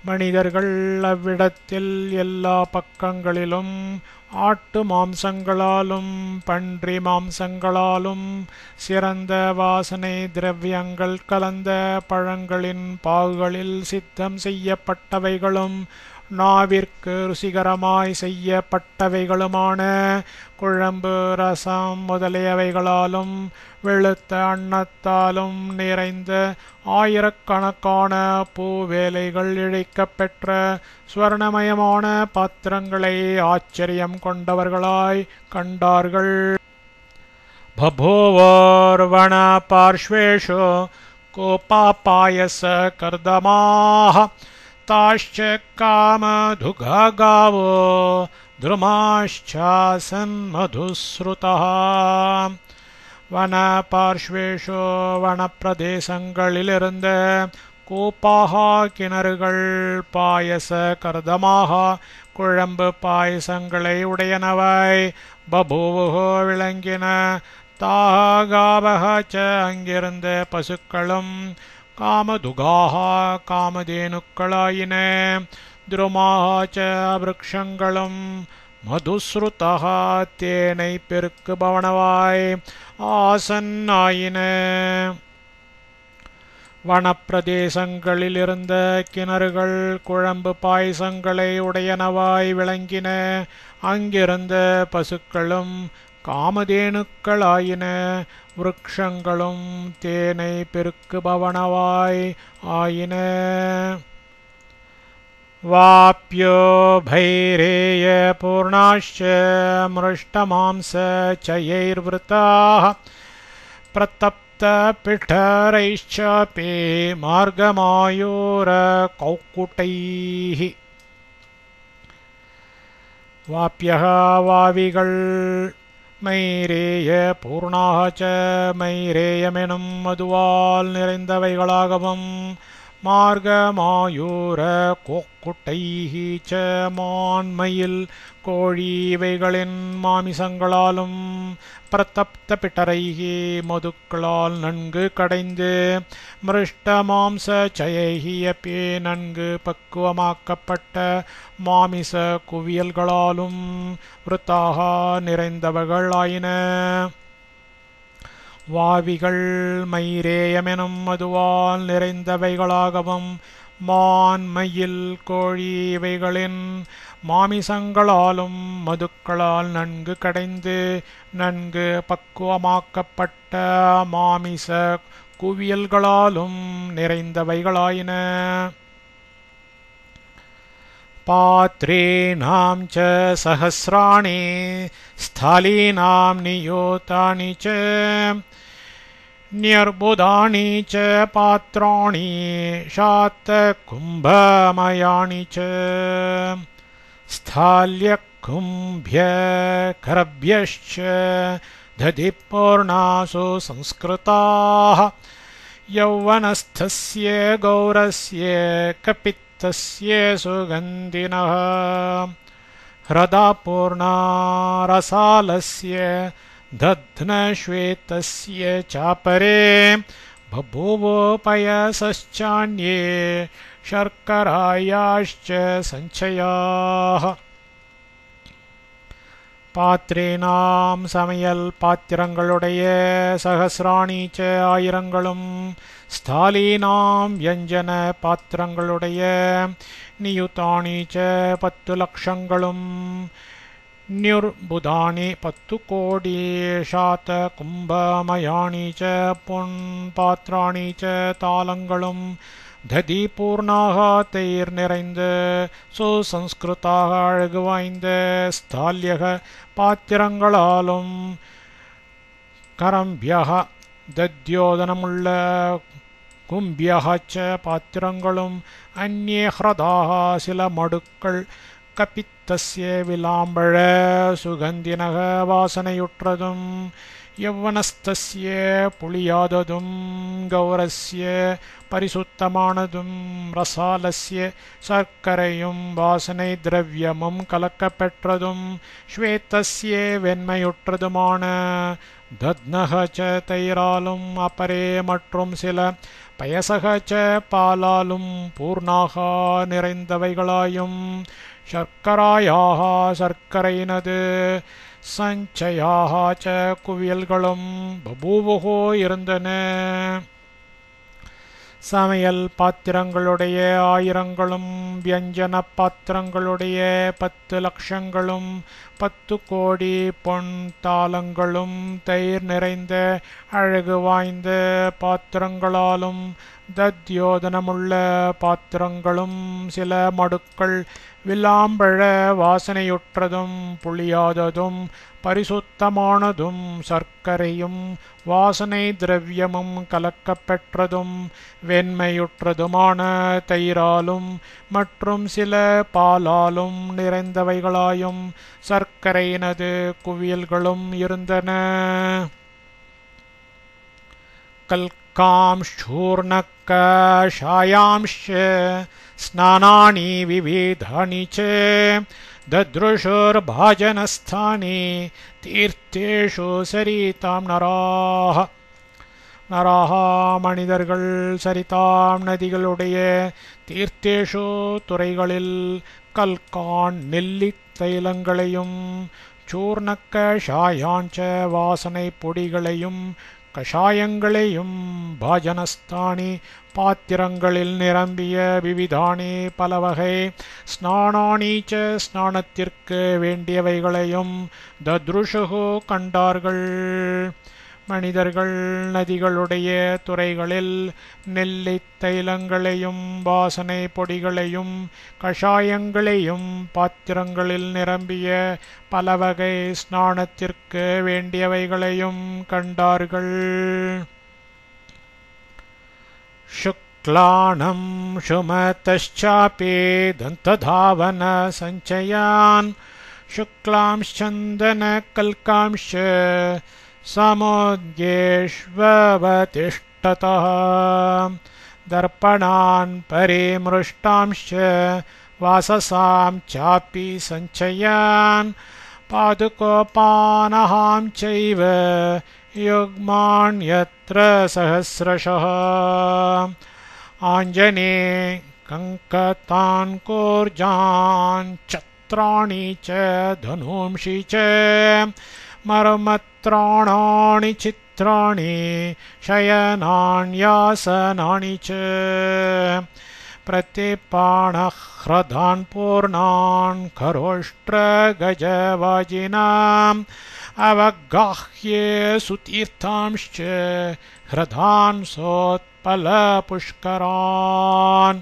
மனிதர்கள் அவ்விடத்தில் எல்லா பக்கங்களிலும் ஆட்டு மாம்சங்களாலும் பன்றி மாம்சங்களாலும் சிறந்த வாசனை திரவியங்கள் கலந்த பழங்களின் பாகுகளில் சித்தம் செய்யப்பட்டவைகளும் நாவிற்கு ருசிகரமாய் செய்யப்பட்டவைகளுமான குழம்பு ரசம் முதலியவைகளாலும் வெளுத்த அன்னத்தாலும் நிறைந்த ஆயிரக்கணக்கான பூவேலைகள் இழைக்கப்பெற்ற ஸ்வர்ணமயமான பாத்திரங்களை ஆச்சரியம் கொண்டவர்களாய் கண்டார்கள். பபூவோர்வண பார்ஷ்வேஷு கோபாபாயச கர்தமாஹ தாஷ்ச காமதுகா காவோ த்ருமாஷ்சாசன் மதுஸ்ருதः. வன பார்ஷ்வேஷோ வனப்பிரதேசங்களிலிருந்த கோப்பாகா கிணறுகள் பாயச கர்தமாக குழம்பு பாயசங்களை உடையனவை பபூவுகோ விளங்கின. தாகாவக ச அங்கிருந்த பசுக்களும் காமதுகாஹா காமதேனுக்களாயின. துருமாக ச விருக்ஷங்களும் மதுஸ்ருதா தேனை பெருக்குபவனவாய் ஆசன்னாயின. வனப்பிரதேசங்களிலிருந்த கிணறுகள் குழம்பு பாயசங்களை உடையனவாய் விளங்கின. அங்கிருந்த பசுக்களும் காமதேனுக்களாயின. விருக்ஷங்களும் தேனை பெருக்குபவனவாய் ஆயின. வாப்யோ பைரேய பூர்ணாஷ்ச மிருஷ்டமாம்ச சயைர்விருத்தாः பிரதப்த பிட்டரைச்சாபி மார்கமாயூர கௌக்குட்டைः. வாப்யः வாவிகள் மைரேய பூர்ணாக ச மைரேயமெனும் மதுவால் நிறைந்தவைகளாகவும் மார்கமாயூர கோக்குட்டைஹி ச மான்மயில் கோழி இவைகளின் மாமிசங்களாலும் பிரதப்த பிட்டரைஹி மதுக்களால் நன்கு கடைந்து மிருஷ்ட மாம்ச சயைஹி அப்பி நன்கு பக்குவமாக்கப்பட்ட மாமிச குவியல்களாலும் விருத்தாக நிறைந்தவர்கள் ஆயின. வாவிகள் மைரேயமெனும் மதுவால் நிறைந்தவைகளாகவும் மான் மயில் கோழி இவைகளின் மாமிசங்களாலும் மதுக்களால் நன்கு கடைந்து நன்கு பக்குவமாக்கப்பட்ட மாமிச குவியல்களாலும் நிறைந்தவைகளாயின. பாத்ரேணாம் ச சஹஸ்ராணி ஸ்தாலீனாம் நியோதானி ச न्यर्बुदानि च पात्राणि शातकुम्भमयानि च स्थाल्यकुम्भ्यकरभ्यश्च दधिपूर्णासु संस्कृताः यौवनस्थस्य गौरस्य कपित्तस्य सुगन्धिनः ह्रदापूर्णा रसालस्य दध्नश्वेतस्य चापरे बभूवोपयसश्चान्ये शर्करायाश्च संचयाः. பாத்திரேனாம் சமையல் பாத்திரங்களுடைய சகசிராணி ச ஆயிரங்களும் ஸ்தாலீனாம் வியஞ்சன பாத்திரங்களுடைய நியுதானி ச 10 லட்சங்களும் न्युर्बुधानि 10 கோடி शात कुम्भमयानि च பொன் பாத்திராணி च தாளங்களும் ததி பூர்ணாக தயிர் நிறைந்த சுசம்ஸ்கிருதாக அழகு வாய்ந்த ஸ்தால்யக பாத்திரங்களாலும் கரம்பியக தத்யோதனமுள்ள கும்பியக ச பாத்திரங்களும் அந்நே ஹ்ரதாக சில மடுக்கள் கபித்தஸ்ய விலாம்பழ சுகந்தினக வாசனையுற்றதும் யௌவனஸ்தஸ்ய புளியாததும் கௌரஸ்ய பரிசுத்தமானதும் ரசாலஸ்ய சர்க்கரையும் வாசனை திரவியமும் கலக்கப்பெற்றதும் ஸ்வேதஸ்ய வெண்மையுற்றதுமான தத்னக ச தயிராலும் அப்பரே மற்றும் சில பயசக ச பாலாலும் பூர்ணாக நிறைந்தவைகளாயும் சர்க்கராயாக சர்க்கரையினது சஞ்சயாக ச குவியல்களும் பபூவுகோ இருந்தன. சமையல் பாத்திரங்களுடைய ஆயிரங்களும் வியஞ்சன பாத்திரங்களுடைய 10 லட்சங்களும் 10 கோடி பொன் தாளங்களும் தயிர் நிறைந்த அழகு வாய்ந்த பாத்திரங்களாலும் தத்யோதனமுள்ள பாத்திரங்களும் சில மடுக்கள் வில்லாம்பழ வாசனையுற்றதும் புளியாததும் பரிசுத்தமானதும் சர்க்கரையும் வாசனை திரவியமும் கலக்கப்பெற்றதும் வெண்மையுற்றதுமான தயிராலும் மற்றும் சில பாலாலும் நிறைந்தவைகளாயும் சர்க்கரையினது குவியல்களும் இருந்தன. கல்காம்ஷூர்ணக்கஷாயாம்ஷ ஸ்நானானி விவிதானி ச தத்ருஷுர்பாஜனஸ்தானி தீர்த்தேஷு சரிதாம் நராஹ. மனிதர்கள் சரிதாம் நதிகளுடைய தீர்த்தேஷு துறைகளில் கல்கான் நெல்லி தைலங்களையும் சூர்ணக்கஷாயாஞ்ச வாசனை பொடிகளையும் கஷாயங்களையும் பாஜனஸ்தானி பாத்திரங்களில் நிரம்பிய விவிதானி பலவகை ஸ்நானானி ச ஸ்நானத்திற்கு வேண்டியவைகளையும் தத்ருஷுகு கண்டார்கள். மனிதர்கள் நதிகளுடைய துறைகளில் நெல்லித் தைலங்களையும் வாசனை பொடிகளையும் கஷாயங்களையும் பாத்திரங்களில் நிரம்பிய பலவகை ஸ்நானத்திற்கு வேண்டியவைகளையும் கண்டார்கள். சுக்லானம் சுமதச்சாபி தந்ததாவன சஞ்சயான் சுக்லாம்ச்சந்தன கல்காம்ஷ சமோத்யேஷ்வவதிஷ்டதः दर्पणान् परिमृष्टांश्च वाससां चापि सञ्चयान् पादुकोपानहां चैव युग्मान्यत्र सहस्रशः आञ्जने कङ्कतान् कूर्जान् छत्राणि च धनुंषि च मर्मत्राणानि चित्राणि शयनान्यासनानि च प्रतिपाणः ह्रदान् पूर्णान् खरोष्ट्रगजवाजिनाम् अवगाह्ये सुतीर्थांश्च ह्रदान् सोत्पलपुष्करान्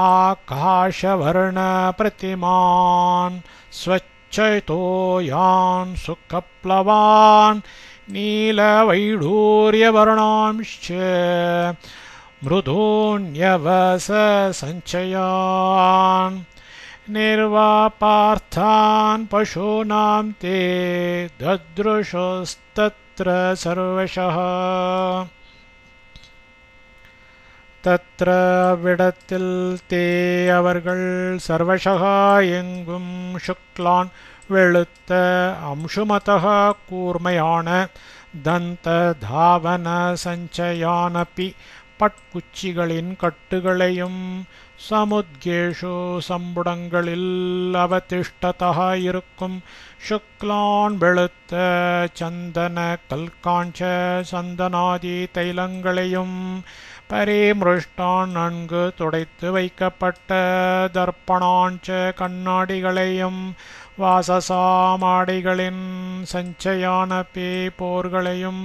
आकाशवर्णप्रतिमान् स्वच्छतो यान् सुखप्लवान् नीलवैढूर्यवर्णांश्च मृदून्यवससञ्चयान् निर्वापार्थान् पशूनां ते ददृशोस्तत्र सर्वशः तत्र அவ்விடத்தில் தே அவர்கள் சர்வசக எங்கும் சுக்லான் வெளுத்த அம்சுமதः கூர்மையான தந்த தாவன சஞ்சயானபி பட்குச்சிகளின் கட்டுகளையும் சமுத்கேஷு சம்புடங்களில் அவதிஷ்டதः இருக்கும் சுக்லான் வெளுத்த சந்தன கல்காஞ்ச சந்தனாதி தைலங்களையும் பரிமிருஷ்டான் நன்கு துடைத்து வைக்கப்பட்ட தர்ப்பணாஞ்ச கண்ணாடிகளையும் வாசசாமாடிகளின் சஞ்சயானபி போர்களையும்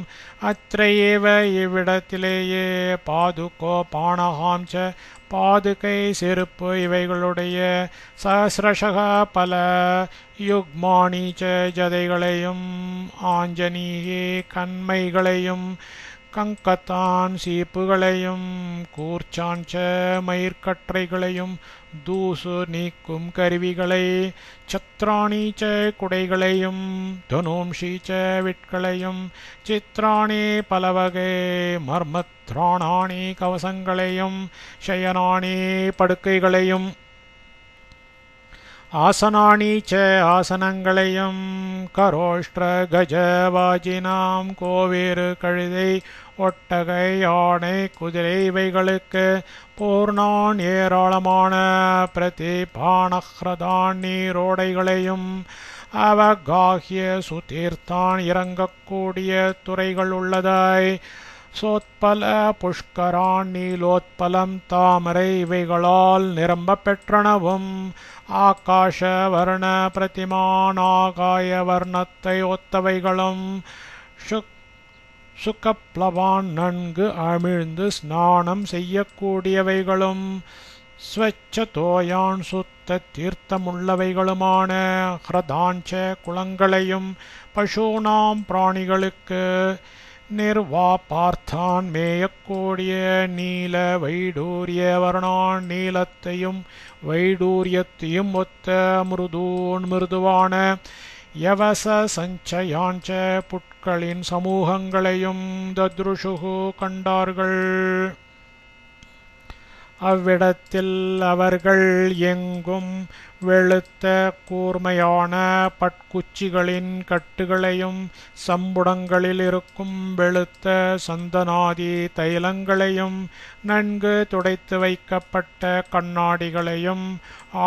அத்ரையேவ இவ்விடத்திலேயே பாதுகோ பாணகாம்ச பாதுகை செருப்பு இவைகளுடைய சஹஸ்ரஷக பல யுக்மானீச்ச ஜதைகளையும் ஆஞ்சநீகே கண்மைகளையும் கங்கத்தான் சீப்புகளையும் கூர்ச்சாஞ்ச மயிர்கற்றைகளையும் தூசு நீக்கும் கருவிகளை சத்ராணீச்ச குடைகளையும் தனூம்ஷீச்ச விட்களையும் சித்ராணி பலவகை மர்மத்ராணாணி கவசங்களையும் சயனாணி படுக்கைகளையும் ஆசனாணி ச ஆசனங்களையும் கரோஷ்ட்ர கஜவாஜினாம் கோவேறு கழுதை ஒட்டகை யானை குதிரை இவைகளுக்கு பூர்ணான் ஏராளமான பிரதிபாணஹ்ரதான் நீரோடைகளையும் அவகாஹ்ய சுதீர்த்தான் இறங்கக்கூடிய துறைகள் உள்ளதாய் சோத்பல புஷ்கரான் நீலோத்பலம் தாமரை இவைகளால் நிரம்ப பெற்றனவும் ஆகாஷ வர்ண பிரதிமான் ஆகாய வர்ணத்தை ஒத்தவைகளும் சுகப்ளவான் நன்கு அமிழ்ந்து ஸ்நானம் செய்யக்கூடியவைகளும் ஸ்வச்சதோயான் சுத்த தீர்த்தமுள்ளவைகளுமான ஹ்ரதாஞ்ச குளங்களையும் பசூனாம் பிராணிகளுக்கு நிர்வாபார்த்தான் மேயக்கூடிய நீல வைடூரிய வர்ணான் நீலத்தையும் வைடூரியத்தையும் ஒத்த மிருதுவான யவச சஞ்சயாஞ்ச புட்களின் சமூகங்களையும் தத்ருஷுகு கண்டார்கள். அவ்விடத்தில் அவர்கள் எங்கும் வெளுத்த கூர்மையான பட்குச்சிகளின் கட்டுகளையும் சம்புடங்களில் இருக்கும் வெளுத்த சந்தனாதி தைலங்களையும் நன்கு துடைத்து வைக்கப்பட்ட கண்ணாடிகளையும்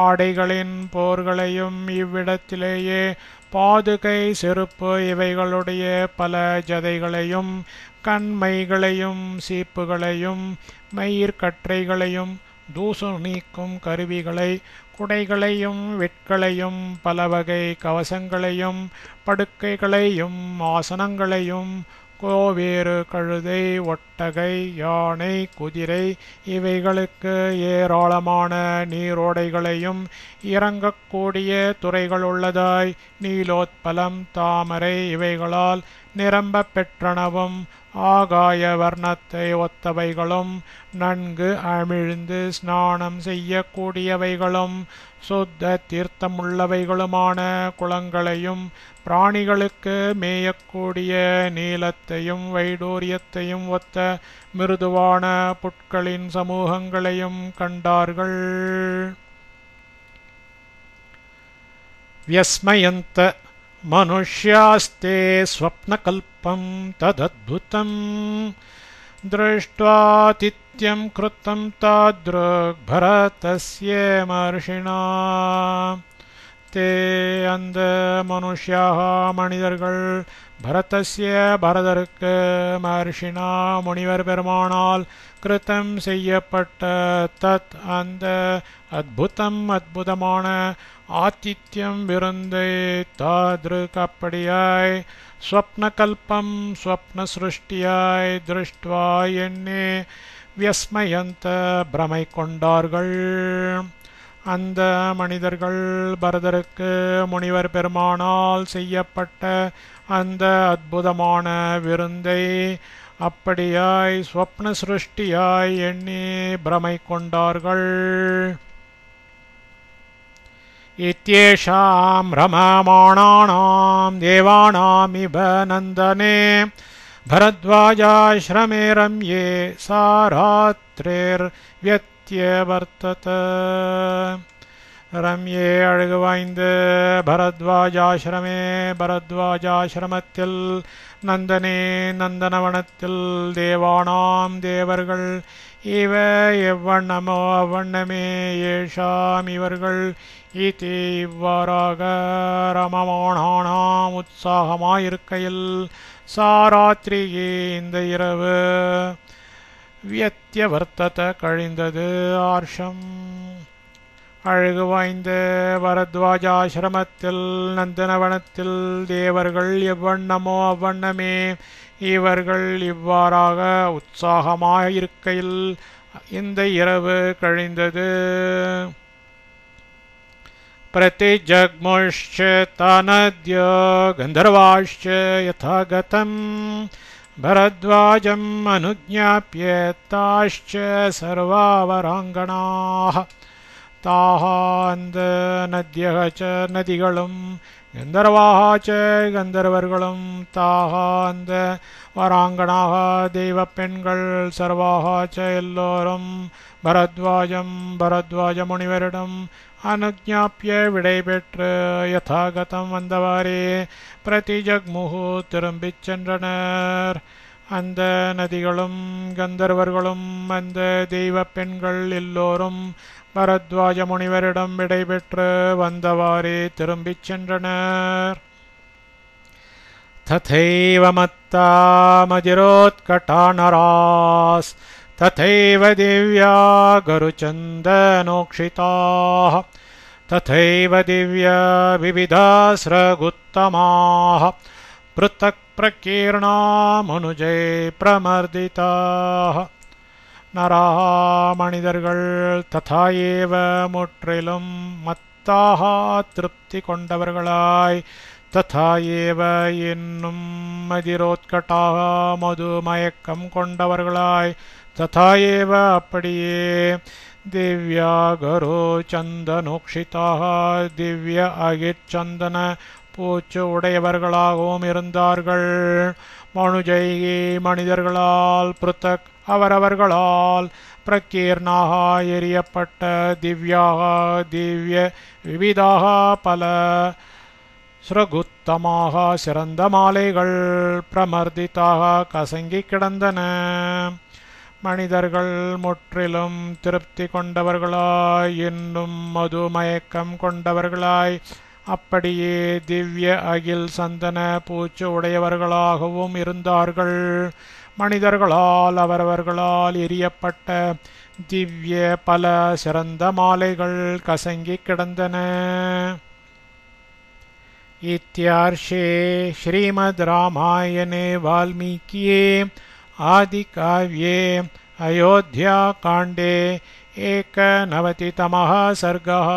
ஆடைகளின் போர்களையும் இவ்விடத்திலேயே பாதுகை செருப்பு இவைகளுடைய பல ஜதைகளையும் கண்மைகளையும் சீப்புகளையும் மயிர்கற்றைகளையும் தூசு நீக்கும் கருவிகளை குடைகளையும் விட்களையும் பலவகை கவசங்களையும் படுக்கைகளையும் ஆசனங்களையும் கோவேறு கழுதை ஒட்டகை யானை குதிரை இவைகளுக்கு ஏராளமான நீரோடைகளையும் இறங்கக்கூடிய துறைகளுள்ளதாய் நீலோத்பலம் தாமரை இவைகளால் நிரம்ப பெற்றனவும் ஆகாய வர்ணத்தை ஒத்தவைகளும் நன்கு அமிழ்ந்து ஸ்நானம் செய்யக்கூடியவைகளும் சுத்த தீர்த்தமுள்ளவைகளுமான குளங்களையும் பிராணிகளுக்கு மேயக்கூடிய நீலத்தையும் வைடூரியத்தையும் ஒத்த மிருதுவான புட்களின் சமூகங்களையும் கண்டார்கள். வியஸ்மயந்த மனுஷ்யாஸ்தே ஸ்வப்னகல்பம் ததத்புதம் திருஷ்ட்வாதித்யம் கிருத்தம் தாத்ருக் பரதஸ்ய மஹர்ஷிணா ते அந்த மனுஷ்யாக மனிதர்கள் பரதஸ்ய பரதருக்கு மகர்ஷினா முனிவர் பெருமானால் கிருத்தம் செய்யப்பட்ட தத் அந்த அத்புதம் அத்புதமான ஆதித்யம் விருந்தை தாத்ருக் அப்படியாய் ஸ்வப்னகல்பம் ஸ்வப்ன சிருஷ்டியாய் திருஷ்டுவா எண்ணே வியஸ்மயந்த பிரமை கொண்டார்கள். அந்த மனிதர்கள் பரதருக்கு முனிவர் பெருமானால் செய்யப்பட்ட அந்த அற்புதமான விருந்தை அப்படியாய் ஸ்வப்ன சிருஷ்டியாய் எண்ணி பிரமை கொண்டார்கள். இத்யேஷாம் ரமமாணானாம் தேவானாமிவ நந்தனே பரத்வாஜாஶ்ரமே ரம்யே சாராத்ரிர்வ்யத்யவர்த்தத. ரம்யே அழகு வாய்ந்த பரத்வாஜாஶ்ரமே பரத்வாஜாஶ்ரமத்தில் நந்தனே நந்தனவனத்தில் தேவானாம் தேவர்கள் இவ எவ்வண்ணமோ அவ்வண்ணமே ஏஷாம் இவர்கள் இதி இவ்வாறாக ரமமாணானாம் உற்சாகமாயிருக்கையில் சாராத்திரியே இந்த இரவு வியத்யவர்த்தத கழிந்தது ஆர்ஷம். அழகு வாய்ந்த பரத்வாஜாஶ்ரமத்தில் நந்தனவனத்தில் தேவர்கள் எவ்வண்ணமோ அவ்வண்ணமே இவர்கள் இவ்வாறாக உற்சாகமாயிருக்கையில் இந்த இரவு கழிந்தது. प्रतिजग्मुश्च तानद्य गन्धर्वाश्च यथा गतं भरद्वाजम् अनुज्ञाप्य ताश्च सर्वावराङ्गणाः. ताः அந்த நத்யः च நதிகளும் கந்தர்வாः च கந்தர்வர்களும் தாः அந்த வராங்கணாக தெய்வ பெண்கள் சர்வாக च எல்லோரும் பரத்வாஜம் பரத்வாஜ முனிவரிடம் அனுஜ்ஞாப்ய விடை பெற்று யதாகதம் வந்தவாறே பிரதிஜக்முஹு திரும்பிச் சென்றனர். அந்த நதிகளும் கந்தர்வர்களும் அந்த தெய்வ பெண்கள் எல்லோரும் பரத்வாஜ முனிவரிடம் விடை பெற்று வந்தவாறே திரும்பிச் சென்றனர். ததைவ மத்தா மதிரோத்கடா நராஸ் तथैव दिव्या गरुचन्दनोक्षिताः तथैव दिव्या विविधास्रगुत्तमाः पृथक् प्रकीर्णा मनुजै प्रमर्दिताः. நராः மனிதர்கள் ததா ஏவ முற்றிலும் மத்தாக திருப்தி கொண்டவர்களாய் ததா ஏவ என்னும் மதிரோத்கட்டாக மது மயக்கம் கொண்டவர்களாய் ததா ஏவ அப்படியே திவ்யா கரு சந்தனோக்ஷிதாக திவ்ய அகிச்சந்தன பூச்சு உடையவர்களாகவும் இருந்தார்கள். மனுஜைகி மனிதர்களால் பிருத்தக் அவரவர்களால் பிரகீர்ணாக எரியப்பட்ட திவ்யாக திவ்ய விவிதாக பல ஸ்ரகுத்தமாக சிறந்த மாலைகள் பிரமர்திதாக கசங்கி கிடந்தன. மனிதர்கள் முற்றிலும் திருப்தி கொண்டவர்களாய் இன்னும் மது மயக்கம் கொண்டவர்களாய் அப்படியே திவ்ய அகில் சந்தன பூச்சு உடையவர்களாகவும் இருந்தார்கள். மனிதர்களால் அவரவர்களால் எரியப்பட்ட திவ்ய பல சிறந்த மாலைகள் கசங்கி கிடந்தன. இத்யார்ஷே ஸ்ரீமத் ராமாயணே வால்மீகியே आदिकाव्ये अयोध्याकाण्डे 91तमः सर्गः।